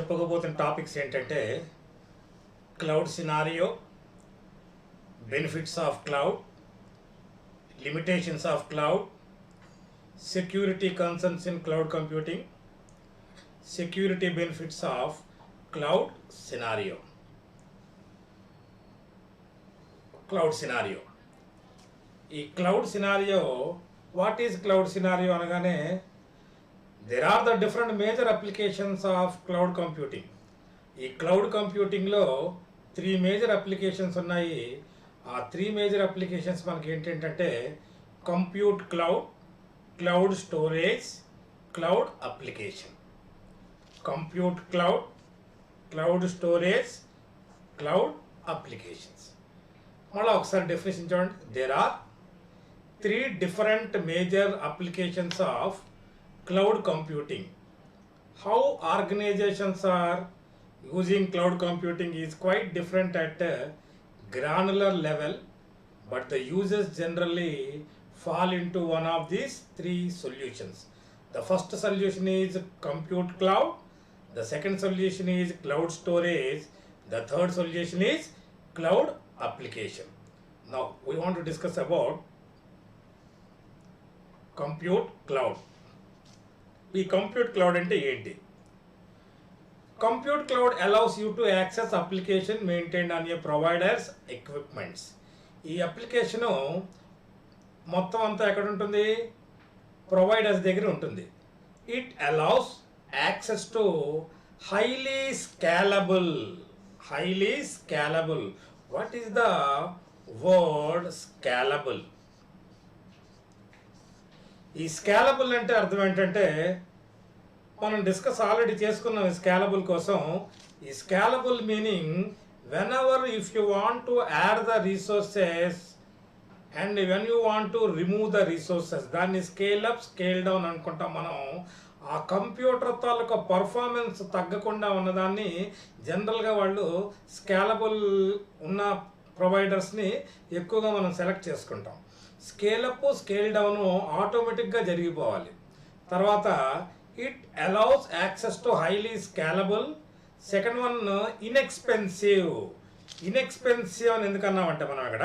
చెప్పుకోబోతున్న topics ఏంటంటే cloud scenario, benefits of cloud, limitations of cloud, security concerns in cloud computing, security benefits of cloud scenario. Cloud scenario, ఈ cloud scenario, what is cloud scenario అనగానే there are the different major applications of cloud computing. ఈ cloud కంప్యూటింగ్లో 3 major applications ఉన్నాయి. ఆ 3 major applications మనకి ఏంటంటే compute cloud, cloud storage, cloud application. Compute cloud, cloud storage, cloud applications. మళ్ళీ ఒకసారి definition చూడండి. there are 3 different major applications of cloud computing. How organizations are using cloud computing is quite different at a granular level, but the users generally fall into one of these 3 solutions. The first solution is compute cloud, the second solution is cloud storage, the third solution is cloud application. Now we want to discuss about compute cloud. ఈ compute cloud అంటే ఏంటి? Compute cloud allows you to access application maintained on your providers equipments. ఈ application మొత్తం అంతా ఎక్కడ ఉంటుంది? Providers దగ్గర ఉంటుంది. It allows access to highly scalable. What is the word scalable? ఈ స్కేలబుల్ అంటే అర్థం ఏంటంటే మనం డిస్కస్ ఆల్రెడీ చేసుకున్నాం. ఈ స్కేలబుల్ కోసం ఈ scalable meaning when ever if you want to add the resources and when you want to remove the resources, దాన్ని స్కేల్ అప్ స్కేల్ డౌన్ అనుకుంటాం మనం. ఆ కంప్యూటర్ తాలూకా పర్ఫార్మెన్స్ తగ్గకుండా ఉన్నదాన్ని జనరల్గా వాళ్ళు స్కేలబుల్ ఉన్న ప్రొవైడర్స్ని ఎక్కువగా మనం సెలెక్ట్ చేసుకుంటాం. స్కేలప్ స్కేల్ డౌన్ ఆటోమేటిక్గా జరిగిపోవాలి. తర్వాత it allows access to highly scalable. Second one inexpensive అని ఎందుకన్నామంటే మనం అక్కడ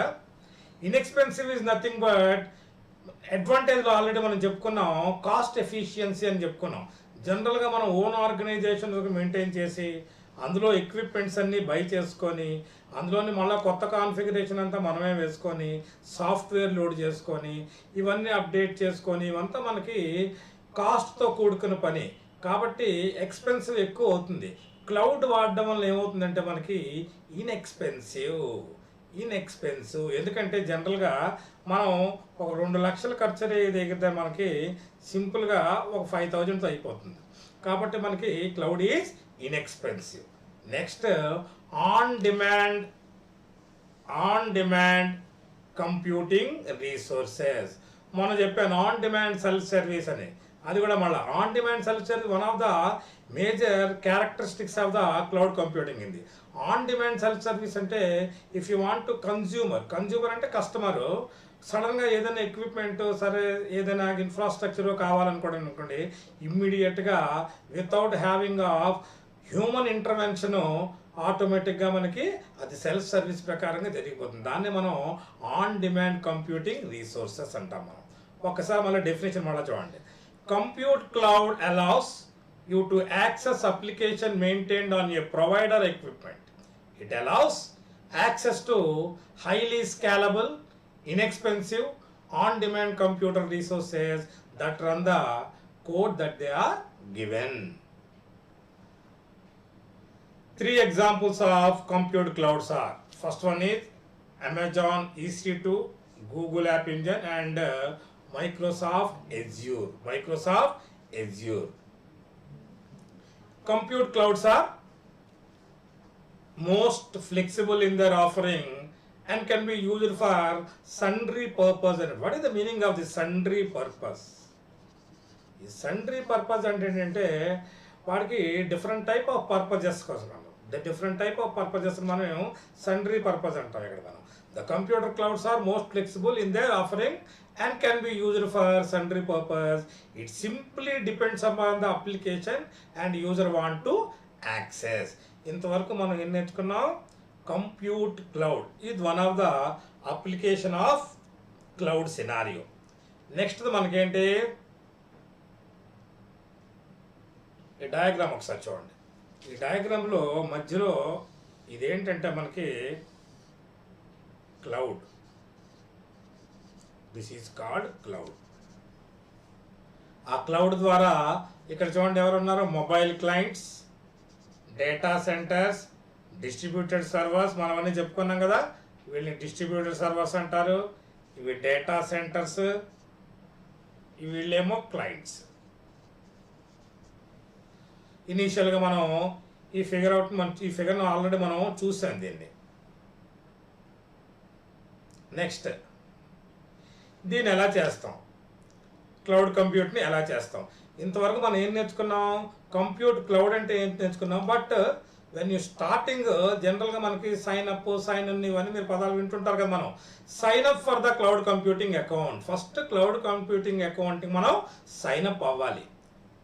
ఇన్ఎక్స్పెన్సివ్ ఈజ్ నథింగ్ బట్ అడ్వాంటేజ్లో ఆల్రెడీ మనం చెప్పుకున్నాం, కాస్ట్ ఎఫిషియన్సీ అని చెప్పుకున్నాం. జనరల్గా మనం ఓన్ ఆర్గనైజేషన్స్ మెయింటైన్ చేసి అందులో ఎక్విప్మెంట్స్ అన్నీ బై చేసుకొని అందులోని మళ్ళీ కొత్త కాన్ఫిగరేషన్ అంతా మనమే వేసుకొని సాఫ్ట్వేర్ లోడ్ చేసుకొని ఇవన్నీ అప్డేట్ చేసుకొని ఇవంతా మనకి కాస్ట్తో కూడుకున్న పని కాబట్టి ఎక్స్పెన్సివ్ ఎక్కువ అవుతుంది. క్లౌడ్ వాడడం వల్ల ఏమవుతుందంటే మనకి ఇన్ఎక్స్పెన్సివ్. ఎందుకంటే జనరల్గా మనం ఒక 2 లక్షలు ఖర్చు దిగితే మనకి సింపుల్గా ఒక 5,000తో అయిపోతుంది. కాబట్టి మనకి cloud is inexpensive. Next on demand computing resources. మనం చెప్పాను ఆన్ డిమాండ్ సెల్ఫ్ సర్వీస్ అని. అది కూడా మళ్ళీ on demand self service one of the major characteristics of the cloud computing ఇది. ఆన్ డిమాండ్ సెల్ఫ్ సర్వీస్ అంటే if you want to consumer అంటే customer సడన్గా ఏదైనా ఎక్విప్మెంట్ సరే ఏదైనా ఇన్ఫ్రాస్ట్రక్చర్ కావాలనుకోండి ఇమ్మీడియట్గా వితౌట్ హ్యావింగ్ ఆఫ్ హ్యూమన్ ఇంటర్వెన్షను ఆటోమేటిక్గా మనకి అది సెల్ఫ్ సర్వీస్ ప్రకారంగా జరిగిపోతుంది. దాన్ని మనం ఆన్ డిమాండ్ కంప్యూటింగ్ రీసోర్సెస్ అంటాం మనం. ఒక్కసారి మళ్ళీ డెఫినేషన్ మళ్ళీ చూడండి. Compute cloud allows you to access application maintained on a provider equipment. It allows access to highly scalable, inexpensive, on-demand computer resources that run the code that they are given. 3 examples of compute clouds are, first one is Amazon EC2, Google App Engine and Microsoft Azure. Compute clouds are most flexible in their offering and can be used for sundry purpose. And what is the meaning of the sundry purpose? ఈ sundry purpose అంటే వాడికి different type of purposes కోసం different type of purposes మనం sundry purpose అంటాం ఇక్కడ మనం. The computer clouds are most flexible in their offering and can be used for sundry purpose. It simply depends upon the application and user want to access. ఇంతవరకు మనం ఏం నేర్చుకున్నాం? Compute cloud is one of the application of cloud scenario. Next మనకేంటి? ఈ diagram ఒకసారి చూడండి. ఈ డయాగ్రామ్లో మధ్యలో ఇదేంటంటే మనకి cloud. This is called cloud. ఆ క్లౌడ్ ద్వారా ఇక్కడ చూడండి ఎవరున్నారు? Mobile clients, data centres, distributed servers. మనం అన్నీ చెప్పుకున్నాం కదా, వీళ్ళని డిస్ట్రిబ్యూటెడ్ సర్వర్స్ అంటారు, ఇవి డేటా సెంటర్స్, వీళ్ళేమో క్లయింట్స్. ఇనీషియల్గా మనం ఈ ఫిగర్ను ఆల్రెడీ మనం చూసాం దీన్ని. నెక్స్ట్ దీన్ని ఎలా చేస్తాం? క్లౌడ్ కంప్యూట్ని ఎలా చేస్తాం? ఇంతవరకు మనం ఏం నేర్చుకున్నాం? కంప్యూట్ క్లౌడ్ అంటే ఏం నేర్చుకున్నాం. బట్ వెన్ యూ స్టార్టింగ్ జనరల్గా మనకి సైన్ అప్, సైన్ ఇన్ ఇవన్నీ మీరు పదాలు వింటుంటారు కదా. మనం sign up for the cloud computing account. First cloud computing అకౌంట్కి మనం సైన్ అప్ అవ్వాలి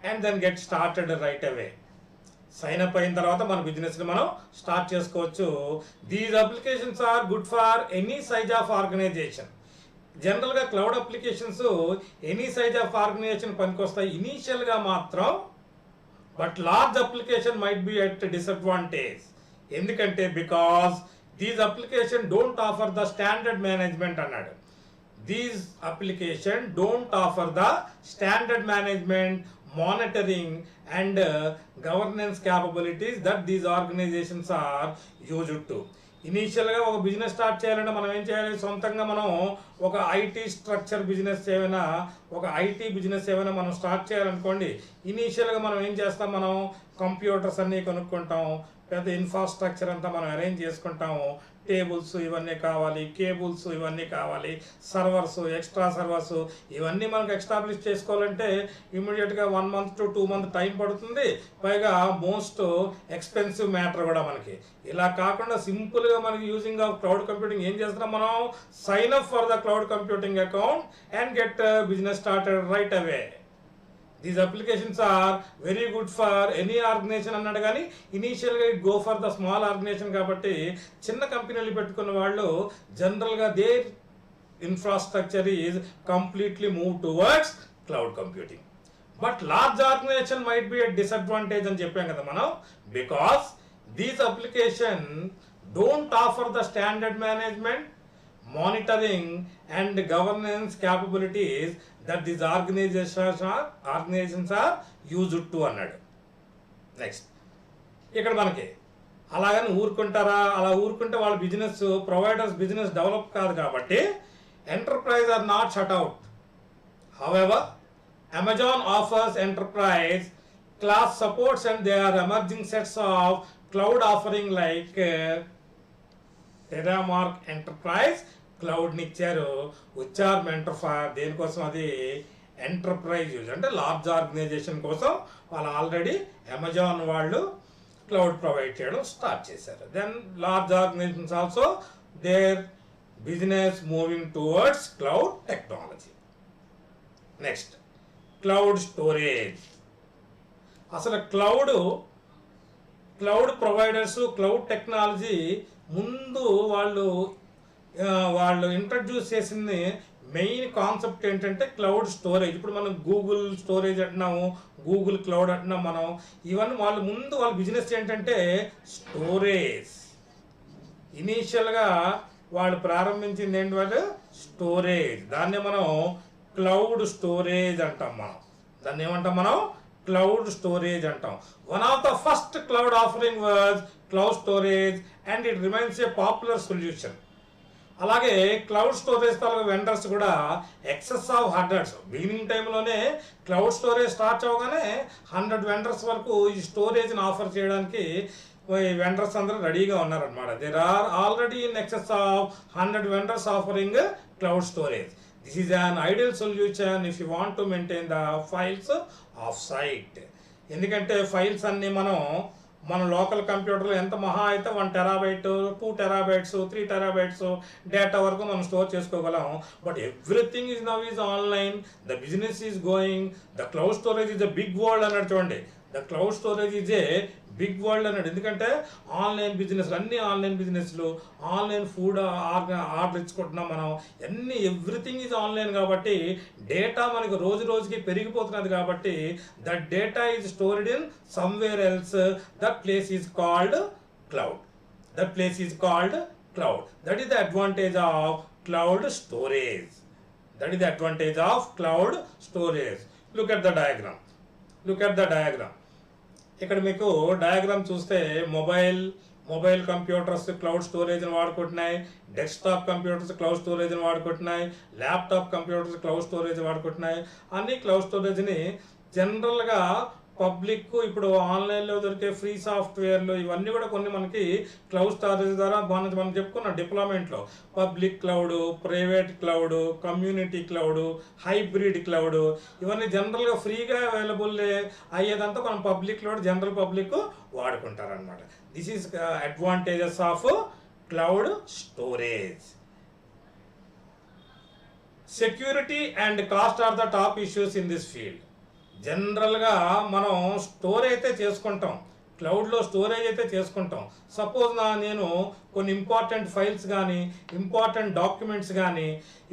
and then get started right away. Sign up అయిన తర్వాత మన బిజినెస్ని మనం స్టార్ట్ చేసుకోవచ్చు. These applications are good for any size of organization. జనరల్గా cloud applications any size of organization పనికొస్తాయి ఇనీషియల్గా మాత్రం. But large application might be at disadvantage. ఎందుకంటే because these application don't offer the standard management అన్నాడు. These application don't offer the standard management, monitoring and governance capabilities that these organizations are used to. ఇనీషియల్గా ఒక business start చేయాలంటే మనం ఏం చేయాలి? సొంతంగా మనం ఒక ఐటీ స్ట్రక్చర్ బిజినెస్ ఏమైనా, ఒక ఐటీ బిజినెస్ ఏమైనా మనం స్టార్ట్ చేయాలనుకోండి, ఇనీషియల్గా మనం ఏం చేస్తాం? మనం కంప్యూటర్స్ అన్నీ కొనుక్కుంటాం, పెద్ద ఇన్ఫ్రాస్ట్రక్చర్ అంతా మనం అరేంజ్ చేసుకుంటాము, టేబుల్స్ ఇవన్నీ కావాలి, కేబుల్స్ ఇవన్నీ కావాలి, సర్వర్స్, ఎక్స్ట్రా సర్వర్స్ ఇవన్నీ మనకు ఎస్టాబ్లిష్ చేసుకోవాలంటే ఇమీడియట్గా 1 month to 2 months టైం పడుతుంది. పైగా మోస్ట్ ఎక్స్పెన్సివ్ మ్యాటర్ కూడా మనకి. ఇలా కాకుండా సింపుల్గా మనకి యూజింగ్ ఆఫ్ క్లౌడ్ కంప్యూటింగ్ ఏం చేస్తున్నాం? మనం sign up for the cloud computing account and get business started right away. These applications are very good for any organization అన్నాడు, కానీ ఇనీషియల్గా it go for the small organization. కాబట్టి చిన్న కంపెనీలు పెట్టుకున్న వాళ్ళు జనరల్గా their infrastructure is completely move towards cloud computing. But large organization might be a disadvantage అని చెప్పాం కదా మనం. Because these application don't offer the standard management, monitoring and governance capabilities that these organizations are used to అన్నాడు. Next ఇక్కడ మనకి అలాగని ఊరుకుంటారా? అలా ఊరుకుంటే వాళ్ళ బిజినెస్ ప్రొవైడర్స్ బిజినెస్ డెవలప్ కాదు. కాబట్టి enterprise are not shut out. However Amazon offers enterprise class supports and they are emerging sets of cloud offering like Terremark enterprise క్లౌడ్ని ఇచ్చారు. ఉచ్చార్ ఎంటర్ప్రైజ్ దేనికోసం? అది ఎంటర్ప్రైజ్ యూజ్ అంటే లార్జ్ ఆర్గనైజేషన్ కోసం వాళ్ళు ఆల్రెడీ అమెజాన్ వాళ్ళు క్లౌడ్ ప్రొవైడ్ చేయడం స్టార్ట్ చేశారు. Then large organizations also their business moving towards cloud technology. Next cloud storage. అసలు క్లౌడ్ ప్రొవైడర్స్ క్లౌడ్ టెక్నాలజీ ముందు వాళ్ళు ఇంట్రడ్యూస్ చేసింది మెయిన్ కాన్సెప్ట్ ఏంటంటే క్లౌడ్ స్టోరేజ్. ఇప్పుడు మనం గూగుల్ స్టోరేజ్ అంటున్నాము, గూగుల్ క్లౌడ్ అంటున్నాం మనం. ఇవన్నీ వాళ్ళ బిజినెస్ ఏంటంటే స్టోరేజ్. ఇనీషియల్గా వాళ్ళు ప్రారంభించింది ఏంటి? వాళ్ళు స్టోరేజ్. దాన్ని మనం క్లౌడ్ స్టోరేజ్ అంటాం. దాన్ని ఏమంటాం? మనం క్లౌడ్ స్టోరేజ్ అంటాం. One of the first cloud offering was cloud storage and it remains a popular solution. అలాగే క్లౌడ్ స్టోరేజ్ తాలూకు వెండర్స్ కూడా ఎక్సెస్ ఆఫ్ హండ్రెడ్స్. బిగినింగ్ టైంలోనే క్లౌడ్ స్టోరేజ్ స్టార్ట్ అవగానే 100 వెండర్స్ వరకు ఈ స్టోరేజ్ని ఆఫర్ చేయడానికి వెండర్స్ అందరూ రెడీగా ఉన్నారనమాట. There are already in excess of 100 vendors offering cloud storage. This is an ideal solution if you want to maintain the files off site. ఎందుకంటే files అన్నీ మన లోకల్ కంప్యూటర్లో ఎంత మహా అయితే 1 TB, 2 TB, 3 TB డేటా వరకు మనం స్టోర్ చేసుకోగలం. But everything is now is online. The business is going. The cloud storage is the big world అన్నాడు చూడండి. The cloud storage is a big world అన్నాడు. ఎందుకంటే ఆన్లైన్ బిజినెస్లు, అన్ని ఆన్లైన్ బిజినెస్లు, ఆన్లైన్ ఫుడ్ ఆర్డర్ ఇచ్చుకుంటున్నాం మనం, ఎవ్రీథింగ్ ఈజ్ ఆన్లైన్ కాబట్టి data మనకు రోజు రోజుకి పెరిగిపోతున్నది కాబట్టి that data is stored in somewhere else. That place is called cloud. That place is called cloud. That is the advantage of cloud storage. That is the advantage of cloud storage. Look at the diagram. Look at the diagram. ఇక్కడ మీకు diagram చూస్తే mobile computers cloud స్టోరేజ్ని వాడుకుంటున్నాయి, desktop computers cloud స్టోరేజ్ని వాడుకుంటున్నాయి, laptop computers cloud storage వాడుకుంటున్నాయి. అన్ని cloud స్టోరేజ్ని జనరల్గా పబ్లిక్ ఇప్పుడు ఆన్లైన్లో దొరికే ఫ్రీ సాఫ్ట్వేర్లు ఇవన్నీ కూడా కొన్ని మనకి క్లౌడ్ స్టోరేజ్ ద్వారా మనం చెప్పుకున్నాం డిప్లాయ్మెంట్లో. Public cloud, private cloud, community cloud, hybrid cloud, ఇవన్నీ జనరల్గా ఫ్రీగా అవైలబుల్ అయ్యేదంతా మనం పబ్లిక్ క్లౌడ్, జనరల్ పబ్లిక్ వాడుకుంటారనమాట. This is advantages of cloud storage. Security and cost are the top issues in this field. జనరల్గా మనం స్టోర్ అయితే చేసుకుంటాం, క్లౌడ్లో స్టోరేజ్ అయితే చేసుకుంటాం. సపోజ్ నేను కొన్ని ఇంపార్టెంట్ ఫైల్స్ కానీ, ఇంపార్టెంట్ డాక్యుమెంట్స్ కానీ,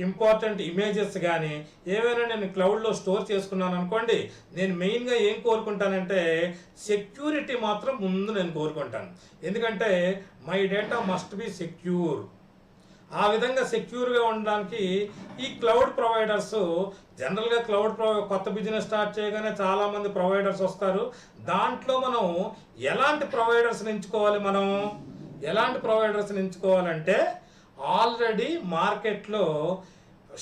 ఇంపార్టెంట్ ఇమేజెస్ కానీ ఏవైనా నేను క్లౌడ్లో స్టోర్ చేసుకున్నాను అనుకోండి, నేను మెయిన్గా ఏం కోరుకుంటానంటే సెక్యూరిటీ మాత్రం ముందు నేను కోరుకుంటాను. ఎందుకంటే my data must be secure. ఆ విధంగా సెక్యూర్గా ఉండడానికి ఈ క్లౌడ్ ప్రొవైడర్స్ జనరల్గా కొత్త బిజినెస్ స్టార్ట్ చేయగానే చాలామంది ప్రొవైడర్స్ వస్తారు. దాంట్లో మనం ఎలాంటి ప్రొవైడర్స్ని ఎంచుకోవాలంటే ఆల్రెడీ మార్కెట్లో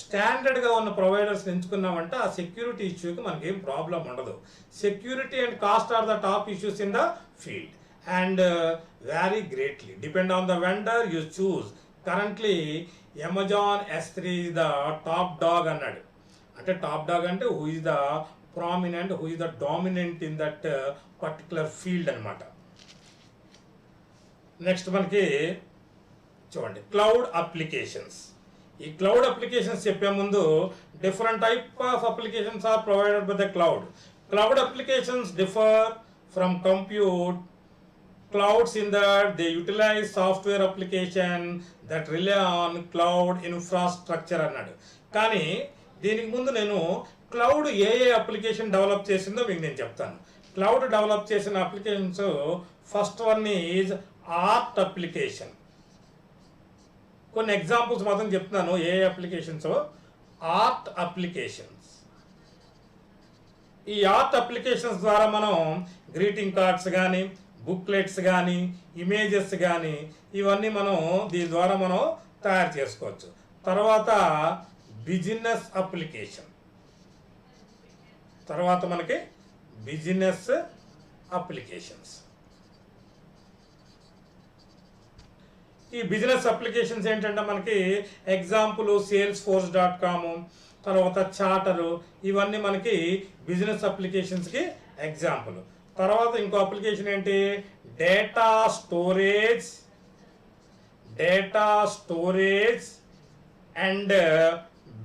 స్టాండర్డ్గా ఉన్న ప్రొవైడర్స్ని ఎంచుకున్నామంటే ఆ సెక్యూరిటీ ఇష్యూకి మనకేం ప్రాబ్లం ఉండదు. Security and cost are the top issues in the field and vary greatly depend on the vendor you choose. Currently Amazon S3 is the top dog అన్నాడు. అంటే టాప్ డాగ్ అంటే who is the prominent, who is the dominant in that particular field అనమాట. Next మనకి చూడండి cloud applications. ఈ cloud applications చెప్పే ముందు different type of applications are provided by the cloud. Cloud applications differ from compute clouds in that they utilize software application that rely on cloud infrastructure అన్నాడు. కానీ దీనికి ముందు నేను క్లౌడ్ ఏ application develop చేసిందో మీకు నేను చెప్తాను. క్లౌడ్ డెవలప్ చేసిన applications first one is art application. కొన్ని ఎగ్జాంపుల్స్ మాత్రం చెప్తున్నాను ఏ అప్లికేషన్స్. Art applications. ఈ ఆర్ట్ అప్లికేషన్స్ ద్వారా మనం గ్రీటింగ్ కార్డ్స్ కానీ, బుక్లెట్స్ కానీ, ఇమేజెస్ కానీ ఇవన్నీ దీని ద్వారా మనం తయారు చేసుకోవచ్చు. తర్వాత బిజినెస్ అప్లికేషన్. తర్వాత మనకి బిజినెస్ అప్లికేషన్స్. ఈ బిజినెస్ అప్లికేషన్స్ ఏంటంటే మనకి ఎగ్జాంపుల్ salesforce.com, తర్వాత చార్టరు, ఇవన్నీ మనకి బిజినెస్ అప్లికేషన్స్కి ఎగ్జాంపుల్. తర్వాత ఇంకో అప్లికేషన్ ఏంటి data storage and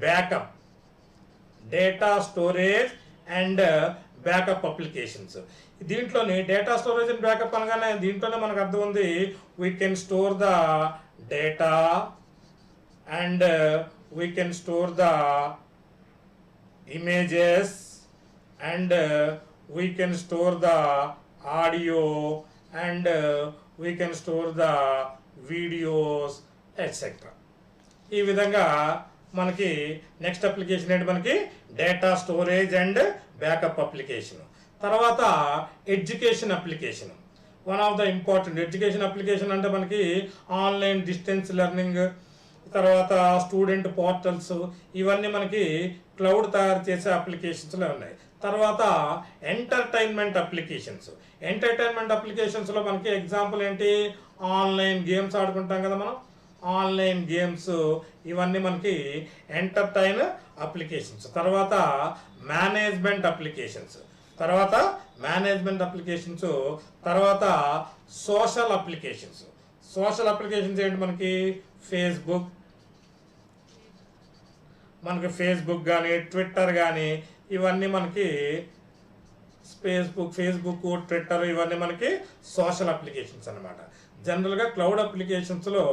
backup. Data storage and backup applications. దీంట్లోని డేటా స్టోరేజ్ అండ్ బ్యాకప్ అనగానే దీంట్లోనే మనకు అర్థం ఉంది we can store the data and we can store the images and we can store the audio and we can store the videos etc. ఈ విధంగా మనకి next application ఏంటి మనకి data storage and backup application. తర్వాత education application. One of the important education application అంటే మనకి online distance learning, తర్వాత student portals, ఇవన్నీ మనకి క్లౌడ్ తయారు చేసే అప్లికేషన్స్లో ఉన్నాయి. తర్వాత ఎంటర్టైన్మెంట్ అప్లికేషన్స్. ఎంటర్టైన్మెంట్ అప్లికేషన్స్లో మనకి ఎగ్జాంపుల్ ఏంటి ఆన్లైన్ గేమ్స్ ఆడుకుంటాం కదా మనం, ఆన్లైన్ గేమ్స్ ఇవన్నీ మనకి ఎంటర్టైన్ అప్లికేషన్స్. తర్వాత మేనేజ్మెంట్ అప్లికేషన్స్. తర్వాత సోషల్ అప్లికేషన్స్. సోషల్ అప్లికేషన్స్ ఏంటి మనకి ఫేస్బుక్ కానీ, ట్విట్టర్ కానీ ఇవన్నీ మనకి ఫేస్బుక్, ట్విట్టర్ ఇవన్నీ మనకి సోషల్ అప్లికేషన్స్ అనమాట. జనరల్గా క్లౌడ్ అప్లికేషన్స్లో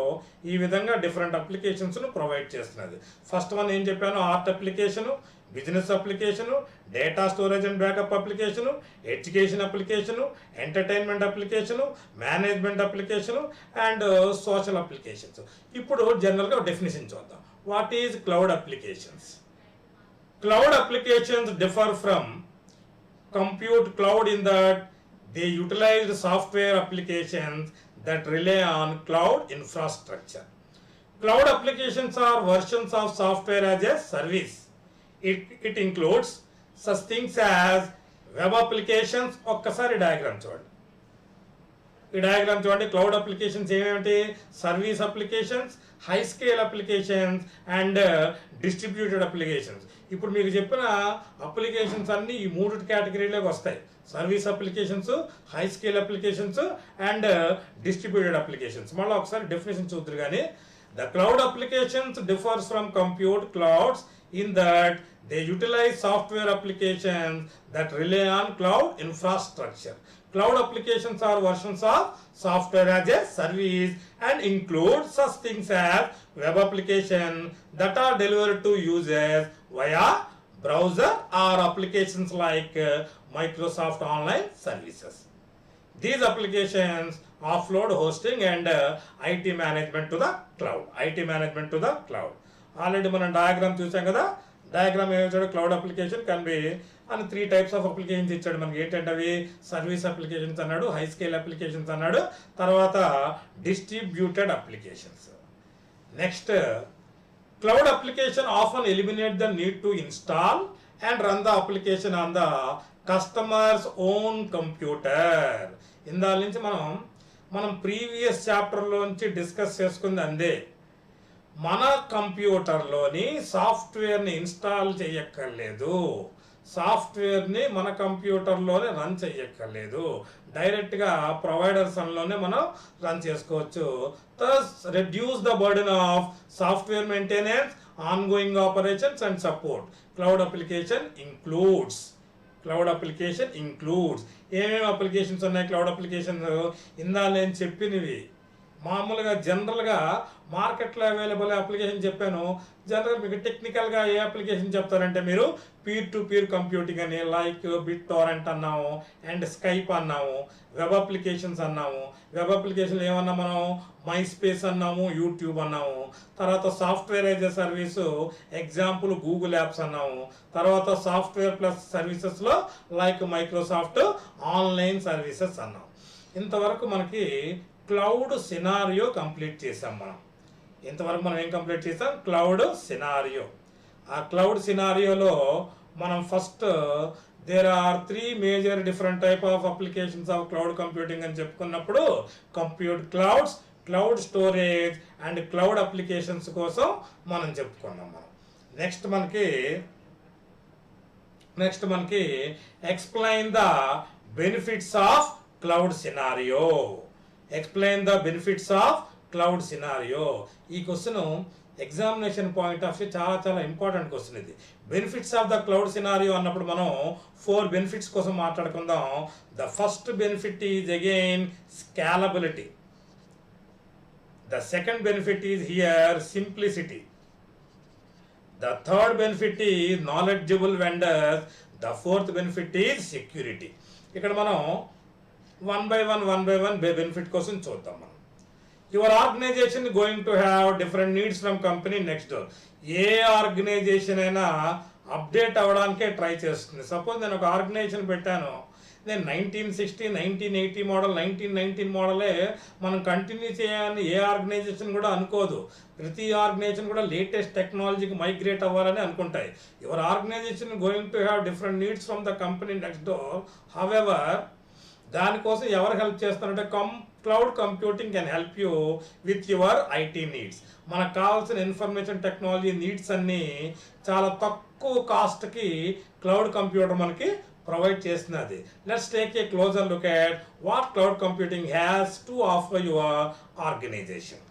ఈ విధంగా డిఫరెంట్ అప్లికేషన్స్ను ప్రొవైడ్ చేస్తున్నది. ఫస్ట్ వన్ ఏం చెప్పాను, art application, business application, data storage and backup application, education application, entertainment application, management application and social applications. ఇప్పుడు జనరల్గా డెఫినేషన్ చూద్దాం. What is cloud applications? Cloud applications differ from compute cloud in that they utilize software applications that rely on cloud infrastructure. Cloud applications are versions of software as a service. It includes such things as web applications. ఒక్కసారి diagram చూడండి. ఈ diagram చూడండి. Cloud applications ఏమేమిటి? Service applications, high scale applications and distributed applications. ఇప్పుడు మీకు చెప్పిన applications అన్నీ ఈ 3 కేటగిరీలోకి వస్తాయి. Service applications, high scale applications and distributed applications. మళ్ళీ ఒకసారి డెఫినేషన్ చూద్దరు కానీ, the cloud applications differs from compute clouds in that they utilize software applications that rely on cloud infrastructure. Cloud applications are versions of software as a service and include such things as web applications that are delivered to users via browser or applications like Microsoft Online Services. These applications offload hosting and IT management to the cloud. Already మనం diagram చూసాం కదా. Diagram ఏమిచ్చాడు? Cloud application can be అని 3 types of applications ఇచ్చాడు మనకి. ఏంటంటే అవి service applications అన్నాడు, హై స్కేల్ అప్లికేషన్స్ అన్నాడు, తర్వాత distributed applications. Next, cloud application often eliminate the need to install and run the application on the customer's own computer. ఇందాల నుంచి మనం ప్రీవియస్ చాప్టర్లోంచి డిస్కస్ చేసుకుంది అందే. మన కంప్యూటర్లోని సాఫ్ట్వేర్ని ఇన్స్టాల్ చేయక్కర్లేదు, సాఫ్ట్వేర్ని మన కంప్యూటర్లోనే రన్ చేయక్కర్లేదు, డైరెక్ట్గా ప్రొవైడర్స్ అన్లోనే మనం రన్ చేసుకోవచ్చు. thus reduce the burden of software maintenance, ongoing operations and support. Cloud application includes ఏమేమి అప్లికేషన్స్ ఉన్నాయి? క్లౌడ్ అప్లికేషన్స్ ఇందా నేను చెప్పినవి మామూలుగా జనరల్గా మార్కెట్లో అవైలబుల్ అప్లికేషన్ చెప్పాను. జనరల్ మీకు టెక్నికల్గా ఏ అప్లికేషన్ చెప్తారంటే, మీరు పీర్ టు పీర్ కంప్యూటింగ్ అని లైక్ బిట్ టోరెంట్ అన్నాము అండ్ స్కైప్ అన్నాము, వెబ్ అప్లికేషన్స్ అన్నాము. వెబ్ అప్లికేషన్లు ఏమన్నా మనం మై స్పేస్ అన్నాము, యూట్యూబ్ అన్నాము. తర్వాత software as a service example Google apps అన్నాము. తర్వాత సాఫ్ట్వేర్ ప్లస్ సర్వీసెస్లో లైక్ మైక్రోసాఫ్ట్ ఆన్లైన్ సర్వీసెస్ అన్నాం. ఇంతవరకు మనకి క్లౌడ్ సినారియో కంప్లీట్ చేసాం మనం. ఇంతవరకు మనం ఏం కంప్లీట్ చేసాం? Cloud scenario. ఆ క్లౌడ్ సినారియోలో మనం first there are 3 major different type of applications of cloud computing అని చెప్పుకున్నప్పుడు compute clouds, cloud storage and cloud applications కోసం మనం చెప్పుకున్నాం. నెక్స్ట్ మనకి explain the benefits of cloud scenario. ఈ question examination point of view చాలా ఇంపార్టెంట్ క్వశ్చన్ ఇది. Benefits of the cloud scenario అన్నప్పుడు మనం 4 బెనిఫిట్స్ కోసం మాట్లాడుకుందాం. The first benefit is again scalability. The second benefit is here simplicity. The third benefit is knowledgeable vendors. The fourth benefit is security. ఇక్కడ మనం one by one benefit కోసం చూద్దాం. మనం your organization going to have different needs from company next door. ఏ organization అయినా update అవ్వడానికే try చేస్తుంది. Suppose నేను ఒక ఆర్గనైజేషన్ పెట్టాను, నేను 1960, 1980 మోడల్, 1919 మోడలే మనం కంటిన్యూ చేయాలని ఏ ఆర్గనైజేషన్ కూడా అనుకోదు. ప్రతి ఆర్గనైజేషన్ కూడా లేటెస్ట్ టెక్నాలజీకి మైగ్రేట్ అవ్వాలని అనుకుంటాయి. Your organization going to have different needs from the company next door. However దానికోసం ఎవరు హెల్ప్ చేస్తారంటే cloud computing can help you with your IT needs. మనకు కావాల్సిన ఇన్ఫర్మేషన్ టెక్నాలజీ నీడ్స్ అన్నీ చాలా తక్కువ కాస్ట్కి క్లౌడ్ కంప్యూటర్ మనకి ప్రొవైడ్ చేస్తున్నది. Let's take a closer look at what cloud computing has to offer your organization.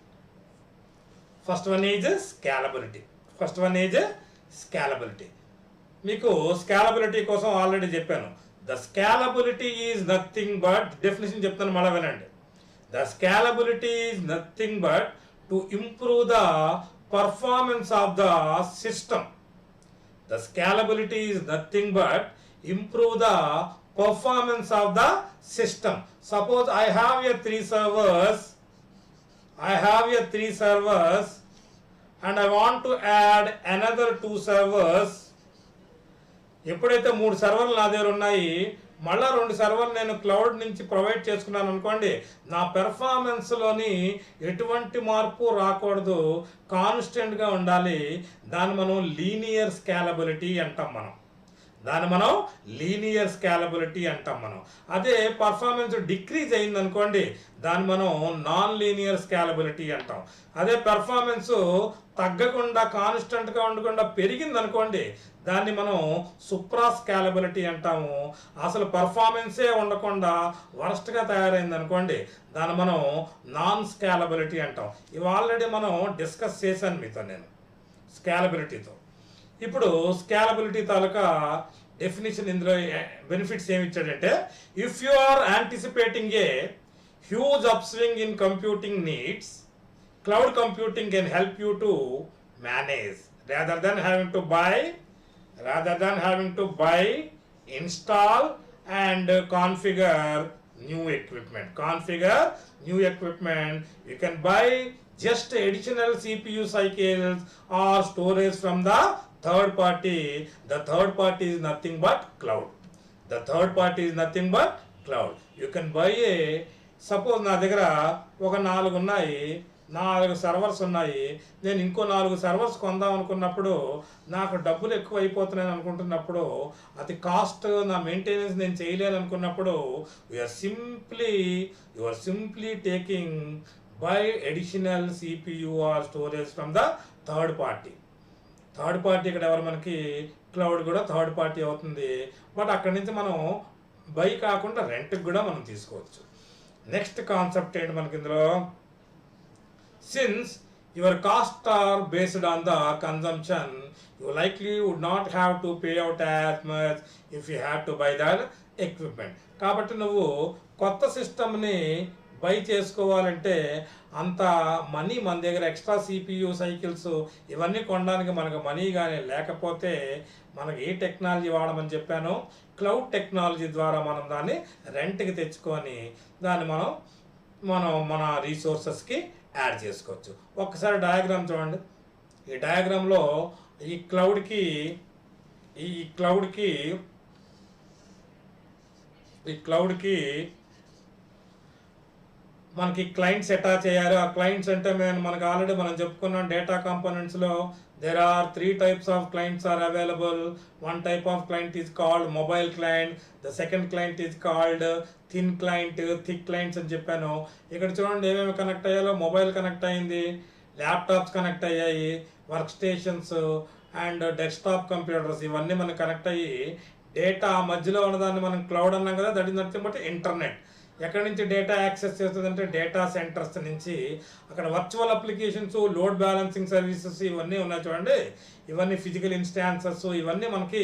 First one is scalability. మీకు scalability కోసం ఆల్రెడీ చెప్పాను. The scalability is nothing but, definition చెప్తాను మళ్ళా వినండి. The scalability is nothing but to improve the performance of the system. The scalability is nothing but improve the performance of the system. Suppose I have a 3 servers, and I want to add another 2 servers. ఎప్పుడైతే 3 సర్వర్లు నా దగ్గర ఉన్నాయి, మళ్ళా 2 సర్వర్లు నేను cloud నుంచి provide చేసుకున్నాను అనుకోండి, నా పెర్ఫార్మెన్స్లోని ఎటువంటి మార్పు రాకూడదు, కాన్స్టెంట్గా ఉండాలి. దాన్ని మనం లీనియర్ స్కేలబిలిటీ అంటాం. అదే పర్ఫార్మెన్స్ డిక్రీజ్ అయింది అనుకోండి, దాన్ని మనం నాన్ లీనియర్ స్కేలబిలిటీ అంటాం. అదే పెర్ఫార్మెన్స్ తగ్గకుండా కాన్స్టెంట్గా ఉండకుండా పెరిగింది అనుకోండి, దాన్ని మనం సూప్రా స్కేలబిలిటీ అంటాము. అసలు పర్ఫార్మెన్సే ఉండకుండా వరస్ట్గా తయారైంది అనుకోండి, దాన్ని మనం నాన్ స్కేలబిలిటీ అంటాం. ఇవి ఆల్రెడీ మనం డిస్కస్ చేశాను మీతో నేను స్కేలబిలిటీతో. ఇప్పుడు స్కేలబిలిటీ తాలూకా డెఫినేషన్, ఇందులో బెనిఫిట్స్ ఏమి ఇచ్చాడంటే, if you are anticipating a huge upswing in computing needs, cloud computing can help you to manage rather than having to buy, install and configure new equipment. You can buy just additional CPU cycles or storage from the third party. The third party is nothing but cloud. You can buy suppose నా దగ్గర ఒక 4 ఉన్నాయి, 4 servers ఉన్నాయి, నేను ఇంకో 4 servers కొందాం అనుకున్నప్పుడు నాకు డబ్బులు ఎక్కువ అయిపోతున్నాయి అనుకుంటున్నప్పుడు, అది కాస్ట్ నా మెయింటెనెన్స్ నేను చేయలేను అనుకున్నప్పుడు, you are simply taking by additional CPU or storage from the third party. ఇక్కడ ఎవరు మనకి క్లౌడ్ కూడా థర్డ్ పార్టీ అవుతుంది. బట్ అక్కడి నుంచి మనం బై కాకుండా రెంట్కి కూడా మనం తీసుకోవచ్చు. నెక్స్ట్ కాన్సెప్ట్ ఏంటి మనకి ఇందులో, since your costs are based on the consumption, you likely would not have to pay out as much if you had to buy that equipment. కాబట్టి నువ్వు కొత్త సిస్టమ్ని బై చేసుకోవాలంటే అంత మనీ మన దగ్గర ఎక్స్ట్రా CPU సైకిల్స్ ఇవన్నీ కొనడానికి మనకు మనీ కానీ లేకపోతే, మనకి ఏ టెక్నాలజీ వాడమని చెప్పానో క్లౌడ్ టెక్నాలజీ ద్వారా మనం దాన్ని రెంట్కి తెచ్చుకొని దాన్ని మనం మన రీసోర్సెస్కి యాడ్ చేసుకోవచ్చు. ఒక్కసారి డయాగ్రామ్ చూడండి. ఈ డయాగ్రామ్లో ఈ క్లౌడ్కి మనకి క్లయింట్స్ అటాచ్ అయ్యారు. ఆ క్లయింట్స్ అంటే మనకి ఆల్రెడీ మనం చెప్పుకున్నాం data కాంపోనెంట్స్లో there are 3 types of clients are available. One type of client is called mobile client, the second client is called thin client, thick clients అని చెప్పాను. ఇక్కడ చూడండి ఏమేమి కనెక్ట్ అయ్యాలో, మొబైల్ కనెక్ట్ అయింది, ల్యాప్టాప్స్ కనెక్ట్ అయ్యాయి, work stations and desktop computers ఇవన్నీ మనకు connect అయ్యి డేటా మధ్యలో ఉన్నదాన్ని మనం క్లౌడ్ అన్నాం కదా, that is nothing but internet. ఎక్కడి నుంచి డేటా యాక్సెస్ చేస్తుందంటే డేటా సెంటర్స్ నుంచి. అక్కడ virtual applications, load balancing services ఇవన్నీ ఉన్నాయి చూడండి. ఇవన్నీ ఫిజికల్ ఇన్స్టాన్సెస్ ఇవన్నీ మనకి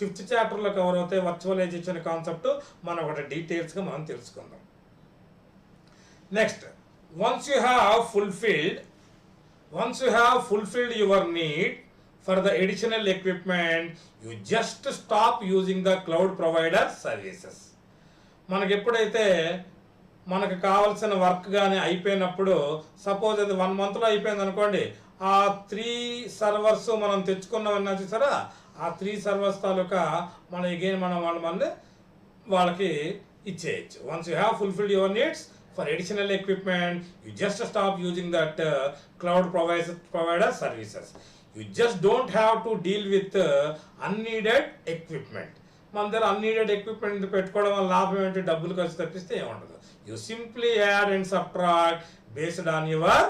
5th చాప్టర్లో కవర్ అవుతాయి. వర్చువలైజేషన్ కాన్సెప్ట్ మనం ఒకటి డీటెయిల్స్గా మనం తెలుసుకుందాం. Next, once you have fulfilled your need for the additional equipment, you just stop using the cloud provider services. మనకి ఎప్పుడైతే మనకు కావాల్సిన వర్క్ కానీ అయిపోయినప్పుడు, సపోజ్ అది 1 monthలో అయిపోయింది అనుకోండి, ఆ 3 సర్వర్స్ మనం తెచ్చుకున్నామన్నా చూసారా, ఆ 3 సర్వర్స్ తాలూకా మనం అగైన్ వాళ్ళకి ఇచ్చేయచ్చు. Once you have fulfilled your needs for additional equipment, you just stop using that cloud provider services. You just don't have to deal with unneeded equipment. మన దగ్గర అన్‌నీడెడ్ ఎక్విప్మెంట్ పెట్టుకోవడం వల్ల లాభం ఏంటి, డబ్బులు ఖర్చు తప్పిస్తే ఏముండదు. You simply add and subtract based on your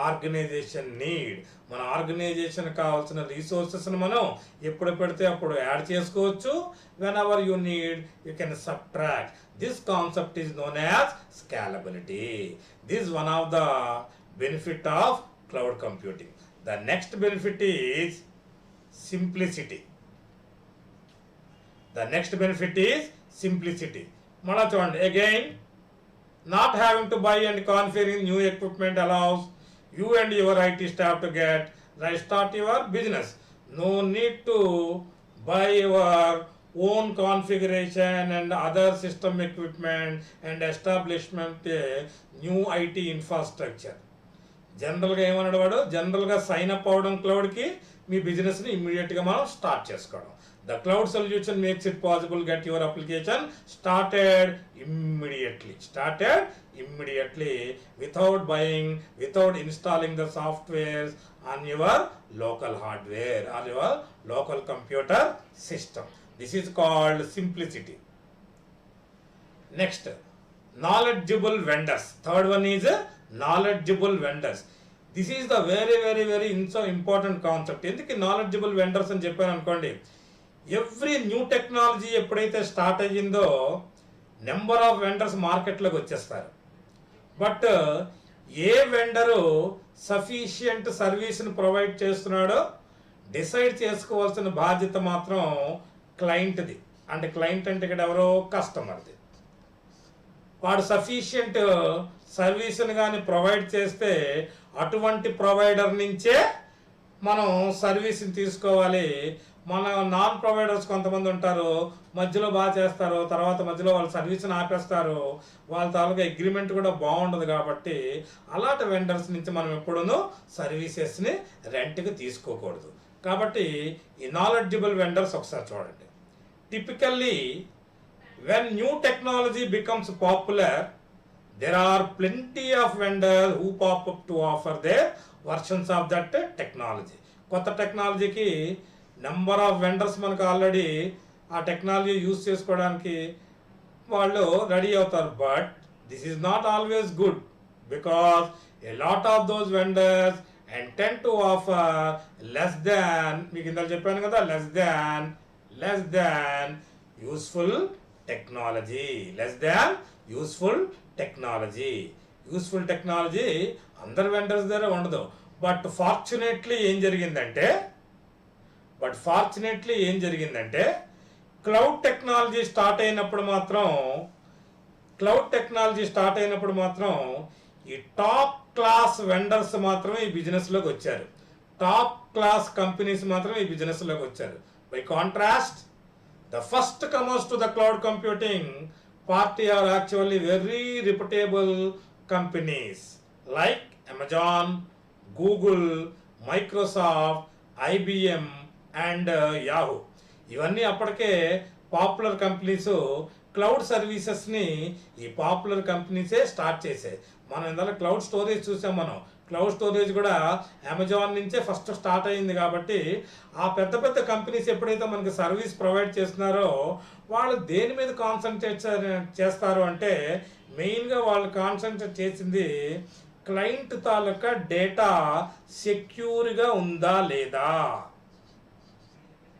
organization need. మన ఆర్గనైజేషన్ కావాల్సిన రిసోర్సెస్ని మనం ఎప్పుడు పెడితే అప్పుడు యాడ్ చేసుకోవచ్చు. Whenever you need you can subtract. This concept is known as scalability. This one of the benefit of cloud computing. The next benefit is simplicity. The next benefit is simplicity. మళ్ళా చూడండి, again not having to buy and configuring new equipment allows you and your IT staff to start your business. No need to buy your own configuration and other system equipment and establishment a new IT infrastructure. జనరల్గా ఏమన్నాడు వాడు, జనరల్గా sign up అవ్వడం క్లౌడ్కి, మీ బిజినెస్ని ఇమ్మీడియట్గా మనం start చేసుకోవడం. The cloud solution makes it possible get your application started immediately without buying, without installing the softwares on your local hardware or your local computer system. This is called simplicity. Next, knowledgeable vendors. Third one is knowledgeable vendors. This is the very important concept. ఎందుకు knowledgeable vendors అని చెప్పాను అనుకోండి, every new technology ఎప్పుడైతే start అయ్యిందో number of vendors మార్కెట్లోకి వచ్చేస్తారు. But A vendor sufficient సర్వీస్ని provide చేస్తున్నాడో డిసైడ్ చేసుకోవాల్సిన బాధ్యత మాత్రం క్లయింట్ది. అంటే క్లయింట్ అంటే ఇక్కడ ఎవరో కస్టమర్ది. వాడు సఫిషియంట్ సర్వీస్ని కానీ ప్రొవైడ్ చేస్తే అటువంటి ప్రొవైడర్ నుంచే మనం సర్వీస్ని తీసుకోవాలి. మన నాన్ ప్రొవైడర్స్ కొంతమంది ఉంటారు, మధ్యలో బాగా చేస్తారు, తర్వాత మధ్యలో వాళ్ళ సర్వీస్ని ఆపేస్తారు, వాళ్ళ తాలూకా అగ్రిమెంట్ కూడా బాగుండదు. కాబట్టి అలాంటి వెండర్స్ నుంచి మనం ఎప్పుడూ సర్వీసెస్ని రెంట్కి తీసుకోకూడదు. కాబట్టి ఈ నాలెడ్జబుల్ వెండర్స్ ఒకసారి చూడండి. Typically when new technology becomes popular, there are plenty of vendors who pop up to offer their versions of that technology. కొత్త టెక్నాలజీకి నెంబర్ ఆఫ్ వెండర్స్ మనకు ఆల్రెడీ ఆ టెక్నాలజీ యూజ్ చేసుకోవడానికి వాళ్ళు రెడీ అవుతారు. But this is not always good, because a lot of those vendors and ten to offer less than, మీకు ఇందాక చెప్పాను కదా, less than useful technology. Useful technology అందరు వెండర్స్ దగ్గర ఉండదు. బట్ ఫార్చునేట్లీ ఏం జరిగిందంటే క్లౌడ్ టెక్నాలజీ స్టార్ట్ అయినప్పుడు మాత్రం ఈ టాప్ క్లాస్ వెండర్స్ మాత్రమే ఈ బిజినెస్లోకి వచ్చారు. టాప్ క్లాస్ కంపెనీస్ మాత్రమే ఈ బిజినెస్లోకి వచ్చారు. By contrast, the first comers to the cloud computing party are actually very reputable companies like Amazon, Google, Microsoft, IBM and Yahoo. ఇవన్నీ అప్పటికే పాపులర్ కంపెనీస్. క్లౌడ్ సర్వీసెస్ని ఈ popular కంపెనీసే start చేసాయి. మనం ఇందాక క్లౌడ్ స్టోరేజ్ చూసాం. మనం క్లౌడ్ స్టోరేజ్ కూడా Amazon నుంచే ఫస్ట్ స్టార్ట్ అయింది. కాబట్టి ఆ పెద్ద పెద్ద కంపెనీస్ ఎప్పుడైతే మనకి సర్వీస్ ప్రొవైడ్ చేస్తున్నారో వాళ్ళు దేని మీద కాన్సన్ట్రేట్ చేస్తారు అంటే, మెయిన్గా వాళ్ళు కాన్సన్ట్రేట్ చేసింది క్లయింట్ తాలూకా డేటా సెక్యూర్గా ఉందా లేదా,